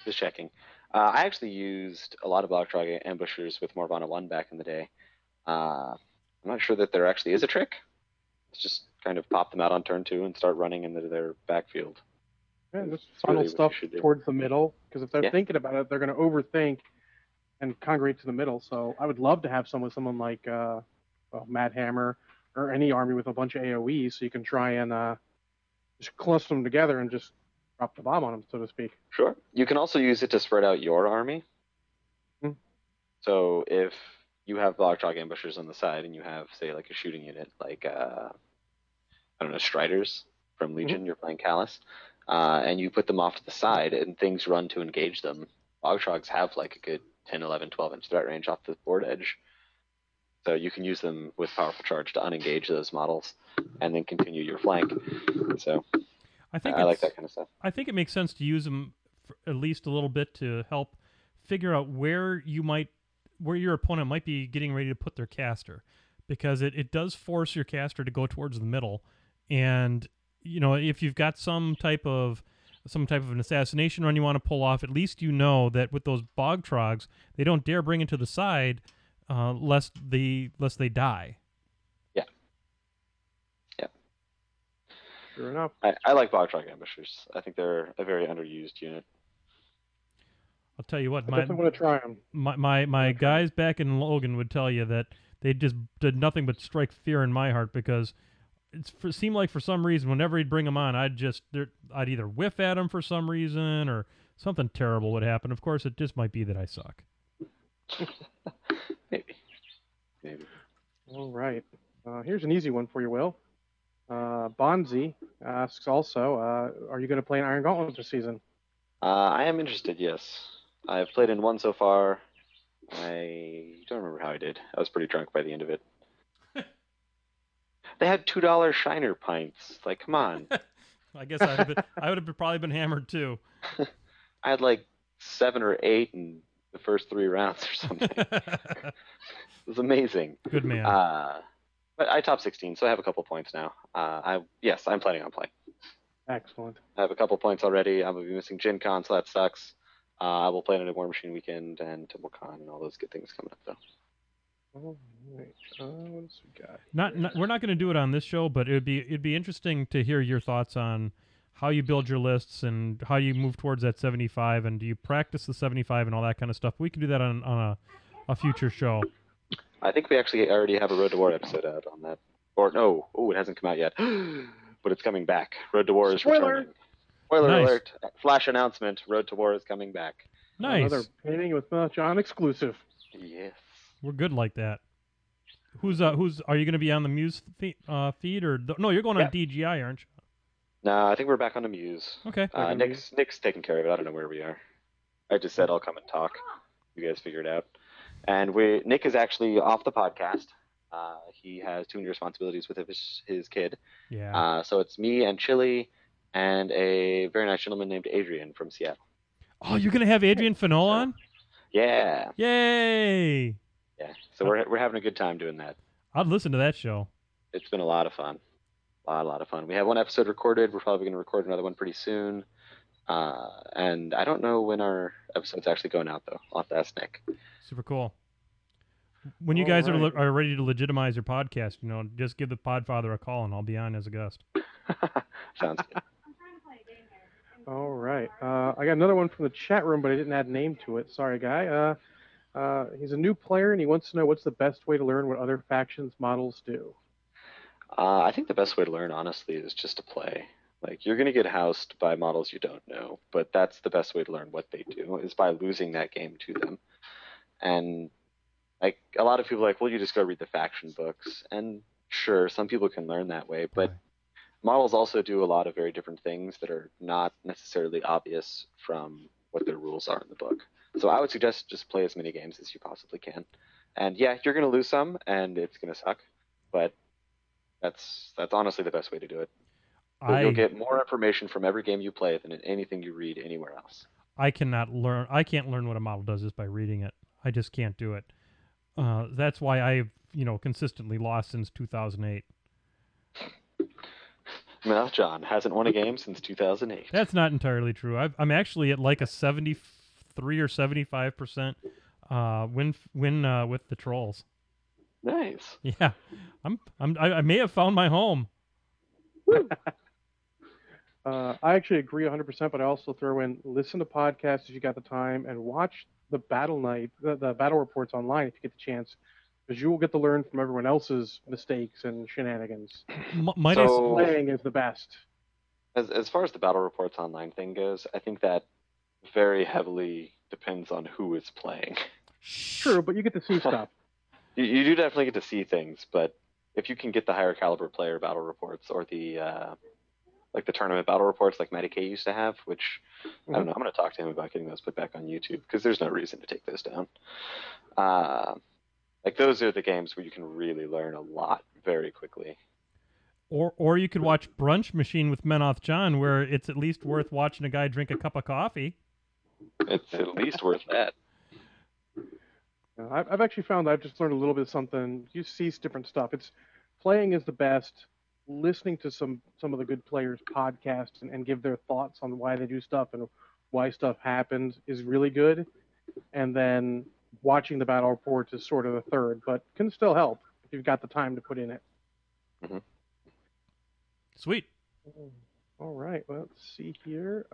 Just checking. I actually used a lot of Bogtrog ambushers with Morvana 1 back in the day. I'm not sure that there actually is a trick. It's just kind of pop them out on turn 2 and start running into their backfield. Yeah, just It's funnel really what stuff you should do. towards the middle, because if they're Yeah. thinking about it, they're going to overthink and congregate to the middle. So I would love to have someone like Mad Hammer or any army with a bunch of AoEs, so you can try and just cluster them together and just drop the bomb on them, so to speak. Sure. You can also use it to spread out your army. Hmm. So if you have Bogtrog ambushers on the side and you have, say, like a shooting unit, like, I don't know, Striders from Legion, you're playing Callus, and you put them off to the side and things run to engage them, Bogtrogs have like a good 10, 11, 12-inch threat range off the board edge. So you can use them with Powerful Charge to unengage those models and then continue your flank. So I like that kind of stuff. I think it makes sense to use them for at least a little bit to help figure out where your opponent might be getting ready to put their caster, because it does force your caster to go towards the middle. And if you've got some type of an assassination run you want to pull off, at least you know that with those Bogtrogs, they don't dare bring it to the side, lest they die. Yeah. Yeah. Sure enough. I like Bogtrog ambushers. I think they're a very underused unit. I'll tell you what, I definitely want to try them. my guys back in Logan would tell you that they just did nothing but strike fear in my heart, because it seemed like for some reason whenever he'd bring them on, I'd either whiff at them for some reason or something terrible would happen. Of course, it just might be that I suck. Maybe. All right. Here's an easy one for you, Will. Bonzi asks also, are you going to play an Iron Gauntlet this season? I am interested, yes. I've played in one so far. I don't remember how I did. I was pretty drunk by the end of it. They had $2 Shiner pints. Like, come on. I guess I would have probably been hammered too. I had like 7 or 8 in the first 3 rounds or something. It was amazing. Good man. But I top 16, so I have a couple points now. Yes, I'm planning on playing. Excellent. I have a couple points already. I'm going to be missing Gen Con, so that sucks. I will play in a War Machine weekend and TimbleCon and all those good things coming up, though. All right. What else we got? We're not going to do it on this show, but it'd be interesting to hear your thoughts on how you build your lists and how you move towards that 75, and do you practice the 75 and all that kind of stuff. We can do that on a future show. I think we actually already have a Road to War episode out on that. Or no, it hasn't come out yet. But it's coming back. Road to War is returning. Spoiler Nice. alert. Flash announcement. Road to War is coming back. Nice. Another painting with John exclusive. Yes. We're good like that. Are you going to be on the Muse feed or no? You're going on DGI, aren't you? No, I think we're back on the Muse. Okay. Nick's taking care of it. I don't know where we are. I just said I'll come and talk. You guys figure it out. And Nick is actually off the podcast. He has too many responsibilities with his kid. Yeah. So it's me and Chili and a very nice gentleman named Adrian from Seattle. Oh, you're going to have Adrian Fennell on? Yeah. Yay! Yeah. So we're having a good time doing that. I'd listen to that show. It's been a lot of fun. A lot of fun. We have one episode recorded. We're probably going to record another one pretty soon. And I don't know when our episode's actually going out, though. I'll have to ask Nick. Super cool. When you guys are ready to legitimize your podcast, just give the Podfather a call and I'll be on as a guest. Sounds good. All right. I got another one from the chat room, but I didn't add a name to it. Sorry, guy. He's a new player, and he wants to know what's the best way to learn what other factions models do. I think the best way to learn, honestly, is just to play. Like, you're going to get housed by models you don't know, but that's the best way to learn what they do, is by losing that game to them. And, like, a lot of people are like, well, you just go read the faction books. And sure, some people can learn that way, but models also do a lot of very different things that are not necessarily obvious from what their rules are in the book. So I would suggest just play as many games as you possibly can. And yeah, you're going to lose some, and it's going to suck, but that's honestly the best way to do it. You'll get more information from every game you play than in anything you read anywhere else. I can't learn what a model does just by reading it. I just can't do it. That's why I've consistently lost since 2008. Well, John hasn't won a game since 2008. That's not entirely true. I'm actually at like a 73 or 75% win with the trolls. Nice. Yeah, I may have found my home. I actually agree 100%, but I also throw in listen to podcasts if you got the time and watch the battle night, the battle reports online if you get the chance, because you will get to learn from everyone else's mistakes and shenanigans. Might I? So- Playing is the best. As far as the battle reports online thing goes, I think that very heavily depends on who is playing. True, but you get to see stuff. You do definitely get to see things, but if you can get the higher caliber player battle reports or the like the tournament battle reports like Matty K used to have, which I don't know, I'm going to talk to him about getting those put back on YouTube because there's no reason to take those down. Like those are the games where you can really learn a lot very quickly. Or you could watch Brunch Machine with Menoth John, where it's at least worth watching a guy drink a cup of coffee. It's at least worth that. I've actually found I've just learned a little bit of something. You see different stuff. It's playing is the best. Listening to some of the good players' podcasts and give their thoughts on why they do stuff and why stuff happens is really good. And then watching the battle reports is sort of the third, but can still help if you've got the time to put in it. Mm-hmm. Sweet. All right, let's see here.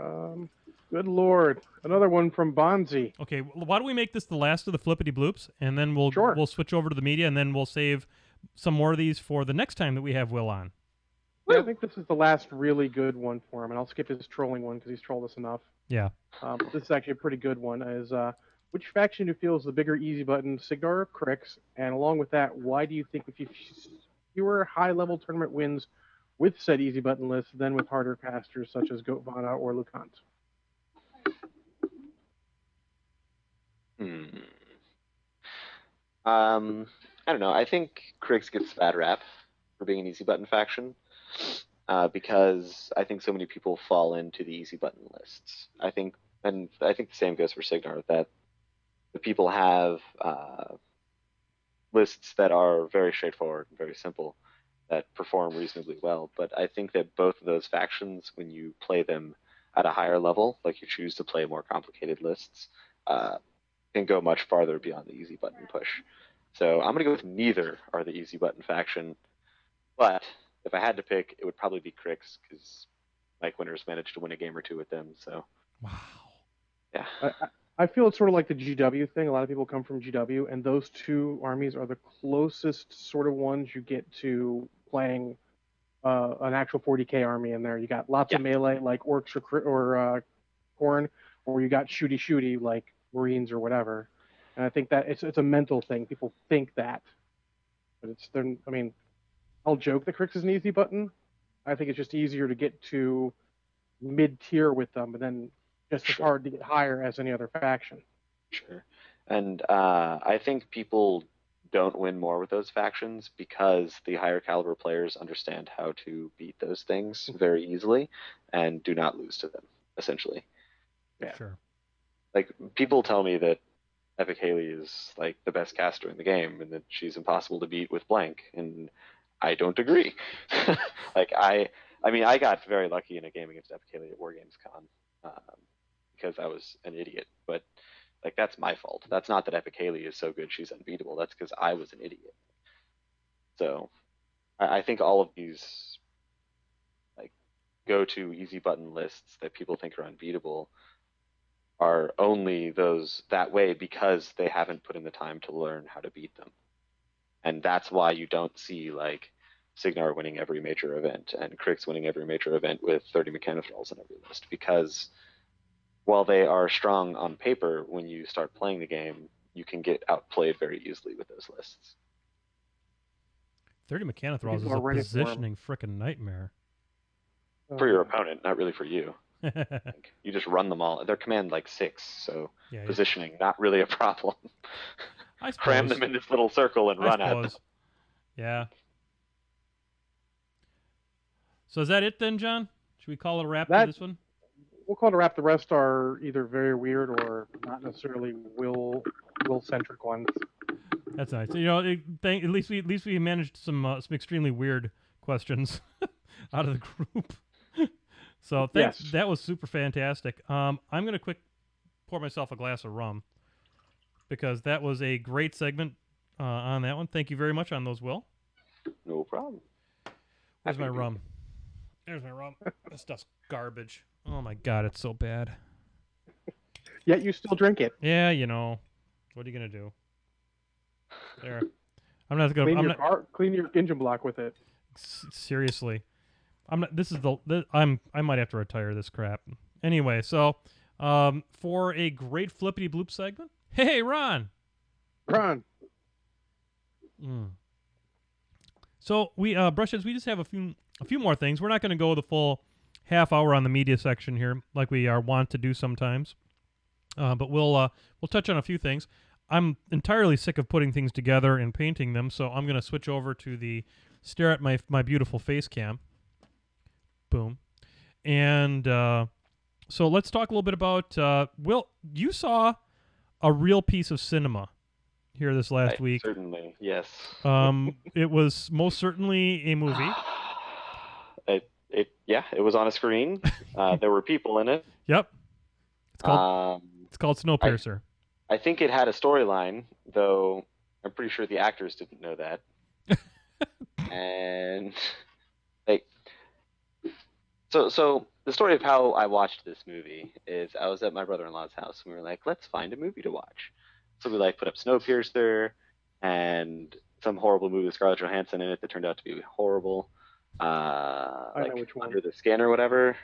Good Lord, another one from Bonzi. Okay, why don't we make this the last of the flippity bloops, and then we'll switch over to the media, and then we'll save some more of these for the next time that we have Will on. Yeah, I think this is the last really good one for him, and I'll skip his trolling one because he's trolled us enough. Yeah. This is actually a pretty good one. Is which faction do you feel is the bigger easy button, Signar or Crix? And along with that, why do you think with fewer high-level tournament wins with said easy button lists than with harder casters such as Goatvana or Lucant? I don't know. I think Crix gets a bad rap for being an easy button faction because I think so many people fall into the easy button lists. I think the same goes for Signar, that the people have lists that are very straightforward and very simple that perform reasonably well. But I think that both of those factions, when you play them at a higher level, like you choose to play more complicated lists, can go much farther beyond the easy button push. So I'm going to go with neither are the easy button faction. But if I had to pick, it would probably be Crix because Mike Winters managed to win a game or two with them. So, wow. Yeah. I feel it's sort of like the GW thing. A lot of people come from GW, and those two armies are the closest sort of ones you get to playing an actual 40k army in there. You got lots of melee like orcs or Khorne, or you got shooty like Marines or whatever. And I think that it's a mental thing. People think that, but I mean, I'll joke that Crix is an easy button. I think it's just easier to get to mid-tier with them, and then just as hard to get higher as any other faction. Sure. And I think people don't win more with those factions because the higher caliber players understand how to beat those things very easily and do not lose to them, essentially. Yeah. Sure. Like, people tell me that Epic Haley is like the best caster in the game and that she's impossible to beat with blank, and I don't agree. Like, I mean, I got very lucky in a game against Epic Haley at WarGamesCon because I was an idiot, but like, that's my fault. That's not that Epic Haley is so good she's unbeatable. That's because I was an idiot. So I think all of these like go-to easy button lists that people think are unbeatable are only those that way because they haven't put in the time to learn how to beat them. And that's why you don't see like Signar winning every major event and Crix winning every major event with 30 Mechanothralls on every list, because while they are strong on paper, when you start playing the game, you can get outplayed very easily with those lists. 30 Mechanothralls is a positioning frickin' nightmare. For your opponent, not really for you. Like, you just run them all. They're command like 6, so positioning, not really a problem. I suppose. Cram them in this little circle and run at them. Yeah. So is that it then, John? Should we call it a wrap for this one? We'll call it a wrap. The rest are either very weird or not necessarily will-centric ones. That's nice. You know, at least we managed some extremely weird questions out of the group. So thanks. Yes. That was super fantastic. I'm gonna pour myself a glass of rum because that was a great segment on that one. Thank you very much on those, Will. No problem. Where's my rum? There's my rum. This stuff's garbage. Oh my god, it's so bad. Yet you still drink it. Yeah, you know. What are you gonna do? There. I'm not gonna clean your engine block with it. Seriously. I'm not. This is I might have to retire this crap. Anyway, so for a great flippity bloop segment. Hey, Ron. Ron. So we Brushheads, we just have a few more things. We're not going to go the full half hour on the media section here like we are wont to do sometimes. But we'll touch on a few things. I'm entirely sick of putting things together and painting them, so I'm going to switch over to stare at my beautiful face cam. Boom. And so let's talk a little bit about Will, you saw a real piece of cinema here this last week. Certainly, yes. It was most certainly a movie. It was on a screen. There were people in it. Yep. It's called Snowpiercer. I think it had a storyline, though I'm pretty sure the actors didn't know that. And so the story of how I watched this movie is I was at my brother-in-law's house and we were like, let's find a movie to watch. So we put up Snowpiercer and some horrible movie with Scarlett Johansson in it that turned out to be horrible. I know which one. Under the Skin or whatever.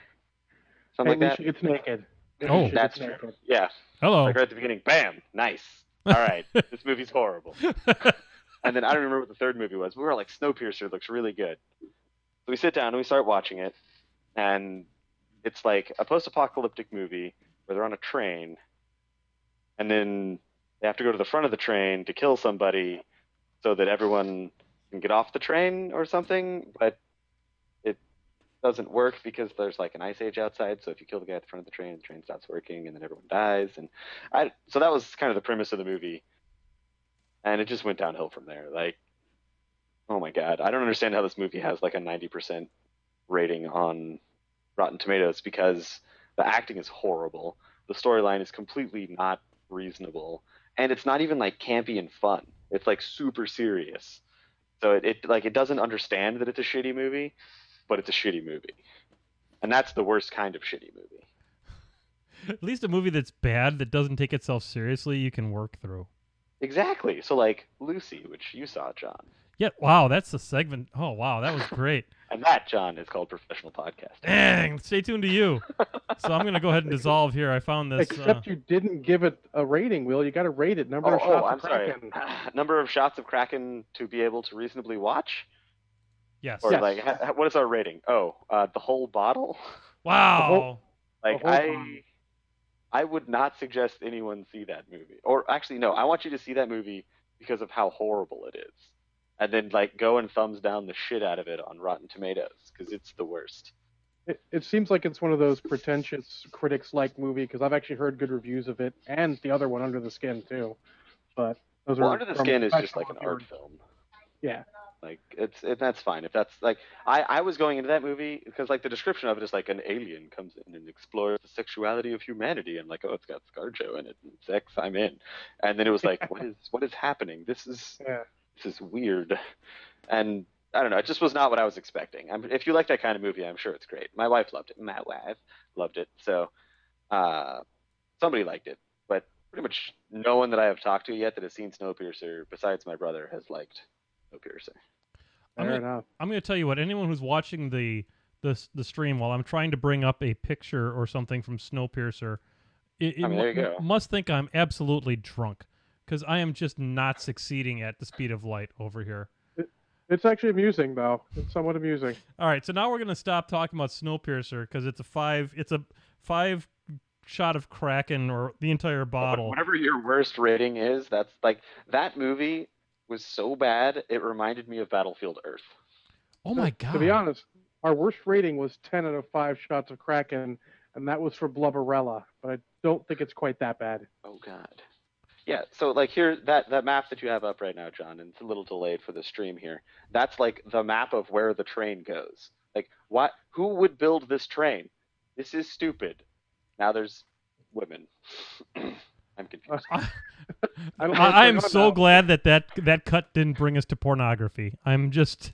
Something like that. It's naked. Oh, that's true. Yeah. Hello. Right at the beginning, bam, nice. All right, this movie's horrible. And then I don't remember what the third movie was. We were like, Snowpiercer looks really good. So we sit down and we start watching it, and it's like a post-apocalyptic movie where they're on a train, and then they have to go to the front of the train to kill somebody so that everyone can get off the train or something, but it doesn't work because there's an ice age outside, so if you kill the guy at the front of the train stops working, and then everyone dies. And so that was kind of the premise of the movie, and it just went downhill from there. Oh my god, I don't understand how this movie has a 90% rating on Rotten Tomatoes, because the acting is horrible, the storyline is completely not reasonable, and it's not even campy and fun. It's super serious. So it doesn't understand that it's a shitty movie, but it's a shitty movie. And that's the worst kind of shitty movie. At least a movie that's bad, that doesn't take itself seriously, you can work through. Exactly. So Lucy, which you saw, John. Yeah, wow, that's the segment. Oh, wow, that was great. And that, John, is called professional podcasting. Dang, stay tuned to you. So I'm going to go ahead and dissolve here. I found this. Except you didn't give it a rating, Will. You got to rate it. Number of shots of Kraken. Number of shots of Kraken to be able to reasonably watch? Yes. Or yes. What is our rating? Oh, the whole bottle? Wow. I would not suggest anyone see that movie. Or actually, no, I want you to see that movie because of how horrible it is. And then go and thumbs down the shit out of it on Rotten Tomatoes, because it's the worst. It seems like it's one of those pretentious critics-like movie, because I've actually heard good reviews of it, and the other one, Under the Skin, too. But those are Under the Skin is just an art film. Yeah. That's fine. If that's I was going into that movie because the description of it is an alien comes in and explores the sexuality of humanity. I'm oh, it's got ScarJo in it and sex. I'm in. And then it was what is happening? This is weird. And I don't know. It just was not what I was expecting. If you like that kind of movie, I'm sure it's great. My wife loved it. My wife loved it. So somebody liked it. But pretty much no one that I have talked to yet that has seen Snowpiercer, besides my brother, has liked Snowpiercer. Fair enough. I'm going to tell you what, anyone who's watching the stream while I'm trying to bring up a picture or something from Snowpiercer, there you go. Must think I'm absolutely drunk, because I am just not succeeding at the speed of light over here. It's actually amusing, though. It's somewhat amusing. All right, so now we're going to stop talking about Snowpiercer, because it's a five shot of Kraken, or the entire bottle. Whatever your worst rating is, that's that movie was so bad it reminded me of Battlefield Earth. Oh my god. To be honest, our worst rating was 10 out of 5 shots of Kraken, and that was for Blubberella, but I don't think it's quite that bad. Oh god. Yeah, so like here that map that you have up right now, John, and it's a little delayed for the stream here. That's like the map of where the train goes. Like what who would build this train? This is stupid. Now there's women. I'm confused. I, I don't know what's I going am on so now. glad that cut didn't bring us to pornography. I'm just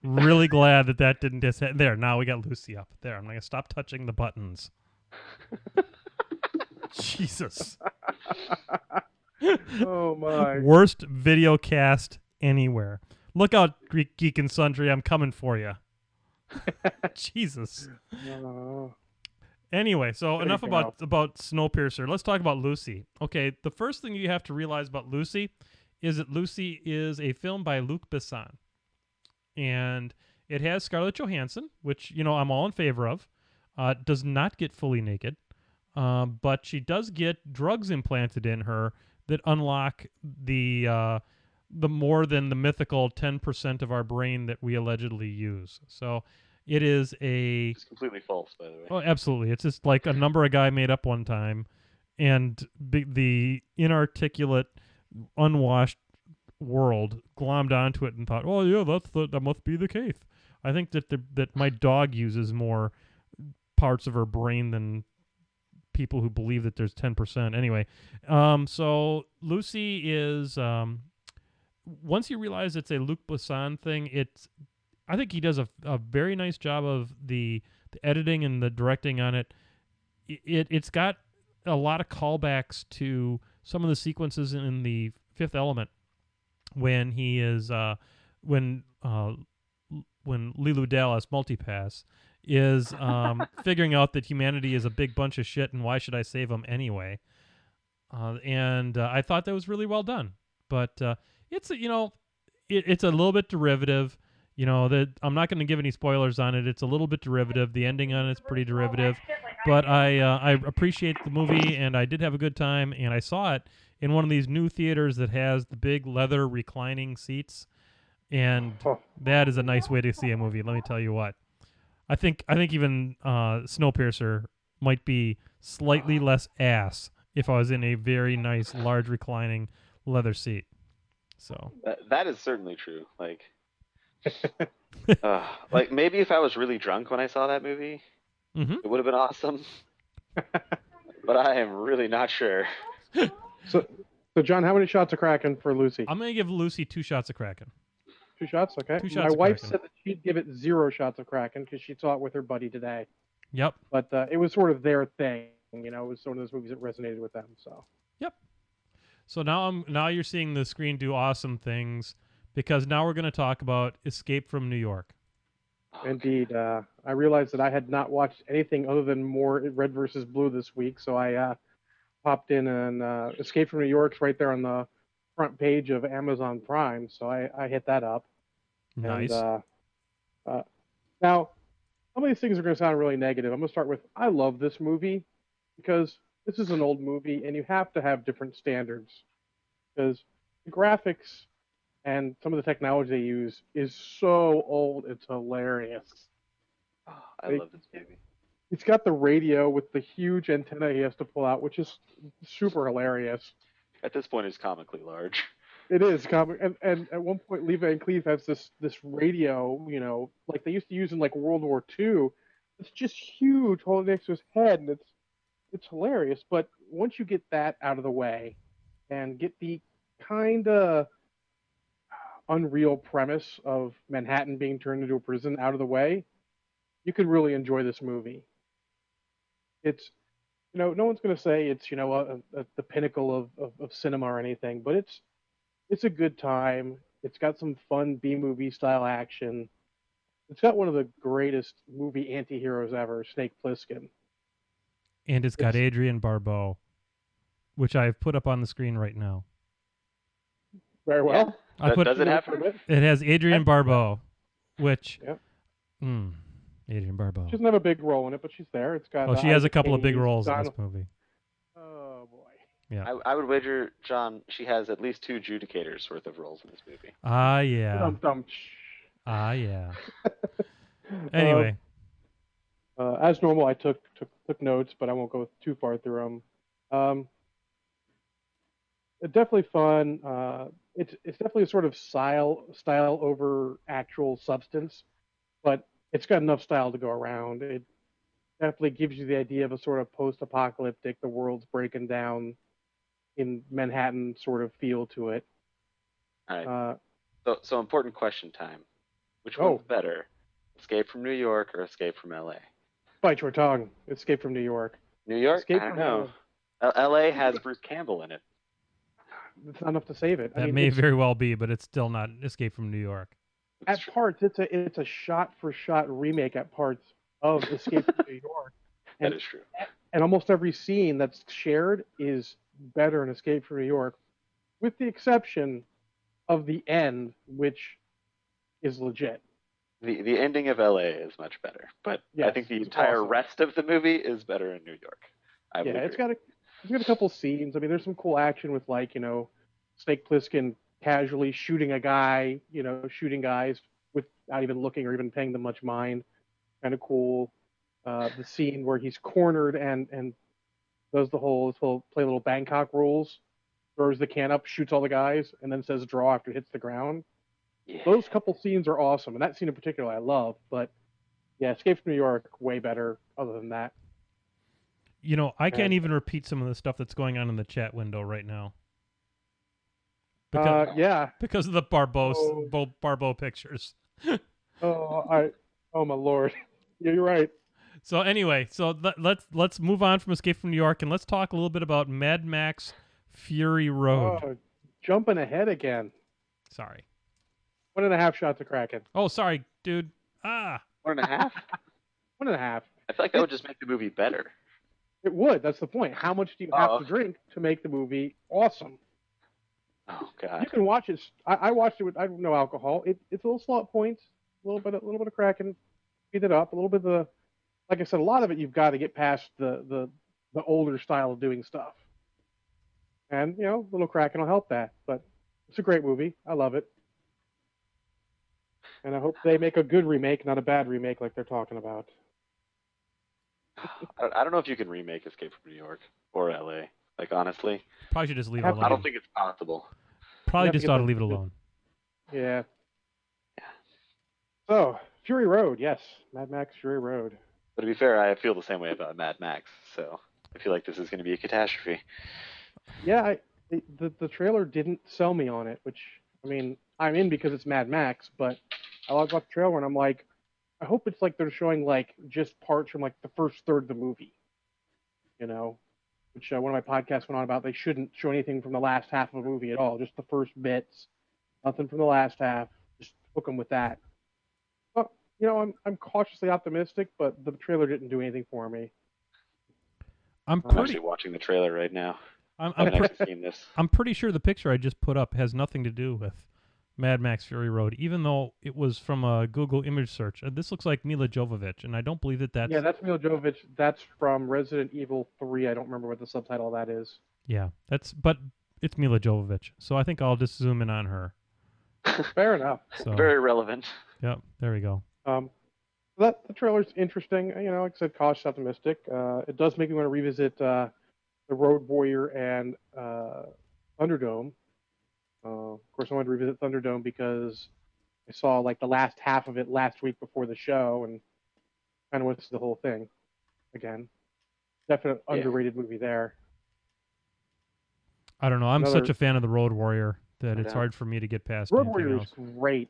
really glad that didn't just there. Now we got Lucy up there. I'm gonna stop touching the buttons. Jesus. Oh my. Worst video cast anywhere. Look out, Geek and Sundry. I'm coming for you. Jesus. Anyway, so There enough you about Snowpiercer. Let's talk about Lucy. Okay, the first thing you have to realize about Lucy is that Lucy is a film by Luc Besson. And it has Scarlett Johansson, which, I'm all in favor of. Does not get fully naked. But she does get drugs implanted in her that unlock the more than the mythical 10% of our brain that we allegedly use. So it is It's completely false, by the way. Oh, absolutely. It's just like a number a guy made up one time, and the inarticulate, unwashed world glommed onto it and thought, "Oh yeah, that must be the case." I think that my dog uses more parts of her brain than people who believe that there's 10%. Anyway, so Lucy is once you realize it's a Luc Besson thing, I think he does a very nice job of the editing and the directing on it. It's got a lot of callbacks to some of the sequences in the Fifth Element when he is when Lilu Dallas Multipass is figuring out that humanity is a big bunch of shit and why should I save them anyway? And I thought that was really well done, but it's it's a little bit derivative. That I'm not going to give any spoilers on it. It's a little bit derivative. The ending on it's pretty derivative, but I appreciate the movie and I did have a good time. And I saw it in one of these new theaters that has the big leather reclining seats, and that is a nice way to see a movie. Let me tell you what. I think even Snowpiercer might be slightly less ass if I was in a very nice large reclining leather seat. So that is certainly true. Like maybe if I was really drunk when I saw that movie, Mhm. it would have been awesome. But I am really not sure. So John, how many shots of Kraken for Lucy? I'm going to give Lucy 2 shots of Kraken. 2 shots, okay. 2 shots My of wife Kraken. said that she'd give it 0 shots of Kraken because she saw it with her buddy today. Yep. But it was sort of their thing, It was one of those movies that resonated with them. So. Yep. So now you're seeing the screen do awesome things because now we're going to talk about Escape from New York. Indeed. I realized that I had not watched anything other than more Red versus Blue this week, so I popped in and Escape from New York's right there on the front page of Amazon Prime, so I hit that up. Nice. And, now, some of these things are going to sound really negative. I'm going to start with I love this movie because this is an old movie and you have to have different standards because the graphics and some of the technology they use is so old, it's hilarious. Oh, I love this movie. He's got the radio with the huge antenna he has to pull out, which is super hilarious. At this point, it's comically large. It is comic, and at one point, Lee Van Cleef has this radio, like they used to use in like World War II. It's just huge, holding next to his head, and it's hilarious. But once you get that out of the way, and get the kind of unreal premise of Manhattan being turned into a prison out of the way, you can really enjoy this movie. It's, no one's going to say it's, the pinnacle of cinema or anything, but it's a good time. It's got some fun B-movie style action. It's got one of the greatest movie anti-heroes ever, Snake Plissken. And it's got Adrienne Barbeau, which I've put up on the screen right now. Very well. Yeah. Does it have her? It has Adrienne Barbeau, which... Yep. Adrienne Barbeau. She doesn't have a big role in it, but she's there. It's got. She has a couple of big roles in this movie. Oh boy. Yeah. I would wager, John, she has at least 2 adjudicators worth of roles in this movie. Ah, yeah. Ah, yeah. Anyway. As normal, I took notes, but I won't go too far through them. it's definitely fun. It's definitely a sort of style over actual substance, but it's got enough style to go around. It definitely gives you the idea of a sort of post-apocalyptic, the world's breaking down in Manhattan sort of feel to it. All right. Uh, So important question time. Which one's oh, better, Escape from New York or Escape from L.A.? bite your tongue. Escape from New York. New York? I Escape don't from know. LA. L.A. has Bruce Campbell in it. It's not enough to save it. I That mean, may it's very well be, but it's still not Escape from New York. It's at true. parts it's a shot for shot remake at parts of Escape from New York, That and is true. and almost every scene that's shared is better in Escape from New York, with the exception of the end, which is legit. The ending of L.A. is much better, but I Yes, think the it's entire awesome. rest of the movie is better in New York. I Yeah, would agree. it's got a couple scenes. I mean, there's some cool action with like Snake Plissken casually shooting a guy, shooting guys without even looking or even paying them much mind. Kind of cool. The scene where he's cornered and does this whole play little Bangkok rules, throws the can up, shoots all the guys, and then says draw after it hits the ground. Yeah. Those couple scenes are awesome, and that scene in particular I love. But yeah, Escape from New York way better. Other than that, I can't and even repeat some of the stuff that's going on in the chat window right now because yeah. because of the Oh, Barbeau pictures. oh, oh my lord. Yeah, you're right. So anyway, let's move on from Escape from New York and let's talk a little bit about Mad Max Fury Road. Oh, jumping ahead again. Sorry. 1.5 shots of Kraken. Oh, sorry, dude. Ah. 1.5? 1.5. I feel like that would just make the movie better. It would. That's the point. How much do you have to drink to make the movie awesome? Oh God. You can watch it. I watched it with no alcohol. It's a little slow at points. A little bit of Kraken. Speed it up. A little bit of the, like I said, a lot of it you've got to get past the older style of doing stuff. And little Kraken will help that. But it's a great movie. I love it. And I hope they make a good remake, not a bad remake like they're talking about. I don't know if you can remake Escape from New York or L.A. Like honestly, Probably should just leave it I alone. I don't think it's possible. Probably You have to just get ought to the- leave it alone. Yeah. So, Fury Road, yes. Mad Max Fury Road. But to be fair, I feel the same way about Mad Max, so I feel like this is going to be a catastrophe. Yeah, the trailer didn't sell me on it, which, I mean, I'm in because it's Mad Max, but I watched the trailer and I'm like, I hope it's like they're showing like just parts from like the first third of the movie, which one of my podcasts went on about. They shouldn't show anything from the last half of a movie at all, just the first bits, nothing from the last half. Just hook them with that. But I'm cautiously optimistic, but the trailer didn't do anything for me. I'm I'm pretty actually watching the trailer right now. I'm I I'm, haven't pre- actually seen this. I'm pretty sure the picture I just put up has nothing to do with Mad Max Fury Road, even though it was from a Google image search. This looks like Mila Jovovich, and I don't believe that's Yeah, that's Mila Jovovich. That's from Resident Evil 3. I don't remember what the subtitle of that is. yeah, but it's Mila Jovovich, so I think I'll just zoom in on her. Fair enough. So Very relevant. yep, there we go. The trailer's interesting. Like I said, cautious optimistic. It does make me want to revisit the Road Warrior and Thunderdome. Of course, I wanted to revisit Thunderdome because I saw like the last half of it last week before the show and kind of went to the whole thing again. Definite underrated movie there. I don't know. I'm such Another- a fan of the Road Warrior that No it's doubt. hard for me to get past Road anything Warrior else. is great,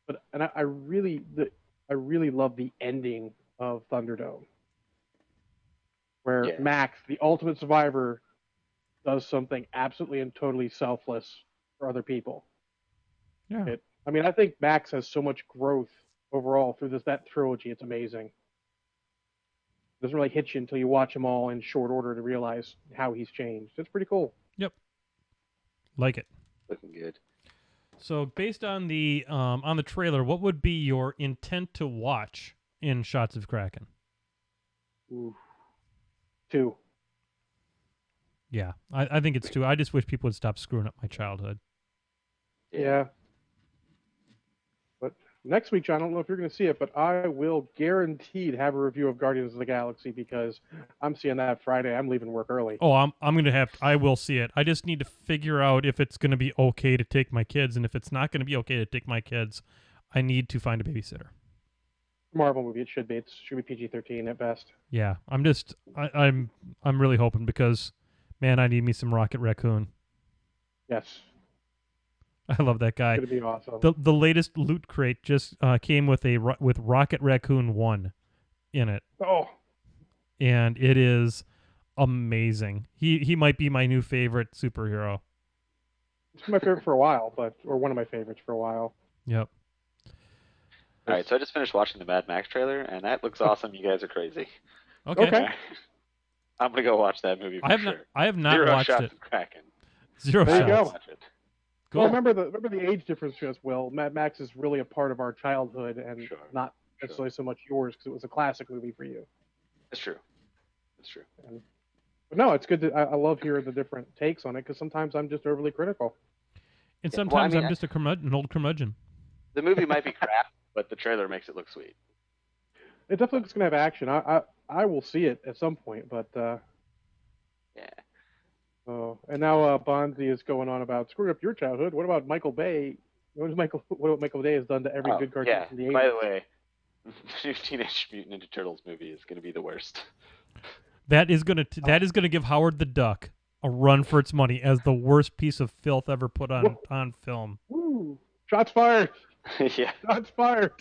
but I really love the ending of Thunderdome, where Yeah. Max, the ultimate survivor, does something absolutely and totally selfless for other people. Yeah. I think Max has so much growth overall through that trilogy. It's amazing. It doesn't really hit you until you watch them all in short order to realize how he's changed. It's pretty cool. Yep. Like it. Looking good. So based on the trailer, what would be your intent to watch in Shots of Kraken? Ooh. 2. Yeah, I think it's 2. I just wish people would stop screwing up my childhood. Yeah. But next week, John, I don't know if you're going to see it, but I will guaranteed have a review of Guardians of the Galaxy because I'm seeing that Friday. I'm leaving work early. Oh, I'm gonna have. I will see it. I just need to figure out if it's gonna be okay to take my kids, and if it's not gonna be okay to take my kids, I need to find a babysitter. Marvel movie. It should be. It should be PG-13 at best. Yeah, I'm really hoping because, man, I need me some Rocket Raccoon. Yes. I love that guy. It's going to be awesome. The latest loot crate just came with with Rocket Raccoon 1 in it, Oh, and it is amazing. He might be my new favorite superhero. it's my favorite for a while, or one of my favorites for a while. Yep. All right, so I just finished watching the Mad Max trailer, and that looks awesome. You guys are crazy. Okay. I'm gonna go watch that movie for sure. I have not Zero watched shots it. of Kraken. Zero There you shots. go. Watch it. Cool. Well, remember the age difference to us, Will. Mad Max is really a part of our childhood and Sure. not necessarily so much yours because it was a classic movie for you. That's true. That's true. But no, it's good. I love hearing the different takes on it because sometimes I'm just overly critical. And Yeah, well, sometimes I mean, I'm just an old curmudgeon. The movie might be crap, but the trailer makes it look sweet. It definitely looks gonna have action. I will see it at some point, but Yeah. oh, and now Bonzi is going on about screwing up your childhood. What about Michael Bay? What Michael Bay has done to every good cartoon yeah. in the 80s? By the way, the new Teenage Mutant Ninja Turtles movie is gonna be the worst. That is gonna give Howard the Duck a run for its money as the worst piece of filth ever put on film. Woo! Shots fired! Yeah. Shots fired!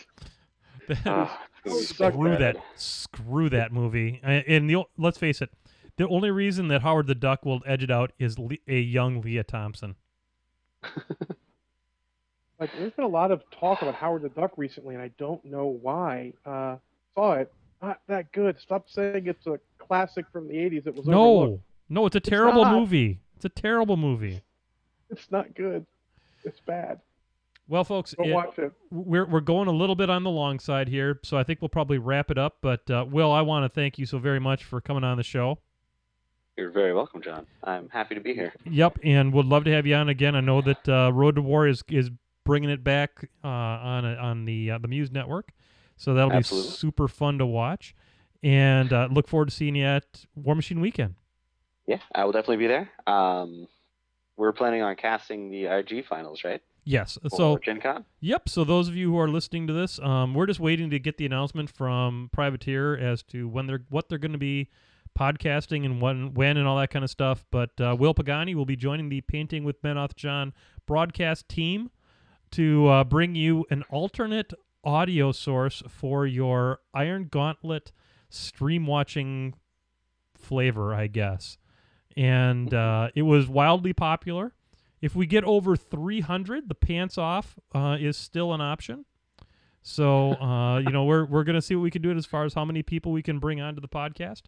It's gonna be so bad. Screw that movie. And let's face it, the only reason that Howard the Duck will edge it out is a young Leah Thompson. Like, there's been a lot of talk about Howard the Duck recently, and I don't know why. Saw it. Not that good. Stop saying it's a classic from the 80s. It was overlooked. No, it's a terrible not. movie. It's a terrible movie. It's not good. It's bad. Well, folks, Don't watch it. we're going a little bit on the long side here, so I think we'll probably wrap it up. But Will, I want to thank you so very much for coming on the show. You're very welcome, John. I'm happy to be here. Yep, and would love to have you on again. I know that Road to War is bringing it back on the Muse Network, so that'll Absolutely. be super fun to watch. And look forward to seeing you at War Machine Weekend. Yeah, I will definitely be there. We're planning on casting the RG finals, right? Yes. For So Gen Con? yep. So those of you who are listening to this, we're just waiting to get the announcement from Privateer as to what they're going to be podcasting and when and all that kind of stuff. But Will Pagani will be joining the Painting with Menoth John broadcast team to bring you an alternate audio source for your Iron Gauntlet stream watching flavor, I guess. And it was wildly popular. If we get over 300, the pants off is still an option. So we're gonna see what we can do as far as how many people we can bring onto the podcast.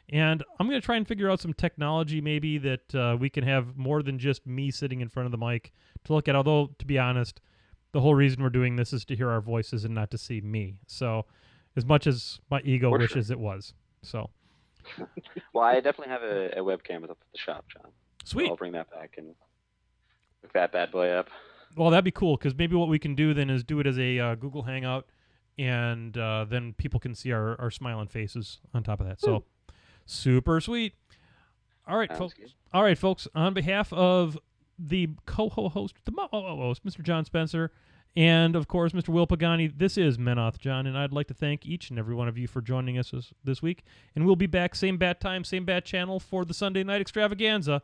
And I'm gonna try and figure out some technology maybe that we can have more than just me sitting in front of the mic to look at. Although, to be honest, the whole reason we're doing this is to hear our voices and not to see me. So, as much as my ego For wishes sure. it was. So, Well, I definitely have a webcam up at the shop, John. sweet. So I'll bring that back and hook that bad boy up. Well, that'd be cool because maybe what we can do then is do it as a Google Hangout, and then people can see our smiling faces on top of that. So, super sweet. All right, Sounds folks. good. All right, folks. On behalf of the co-host, Mr. John Spencer, and of course Mr. Will Pagani, this is Menoth John, and I'd like to thank each and every one of you for joining us this week. And we'll be back same bat time, same bat channel for the Sunday night extravaganza.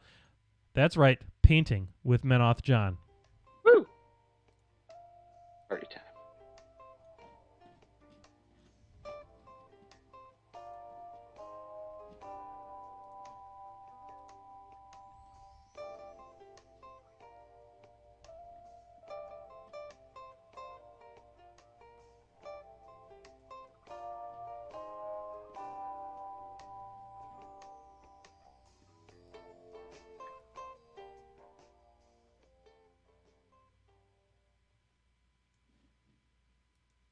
That's right, Painting with Menoth John. Party time.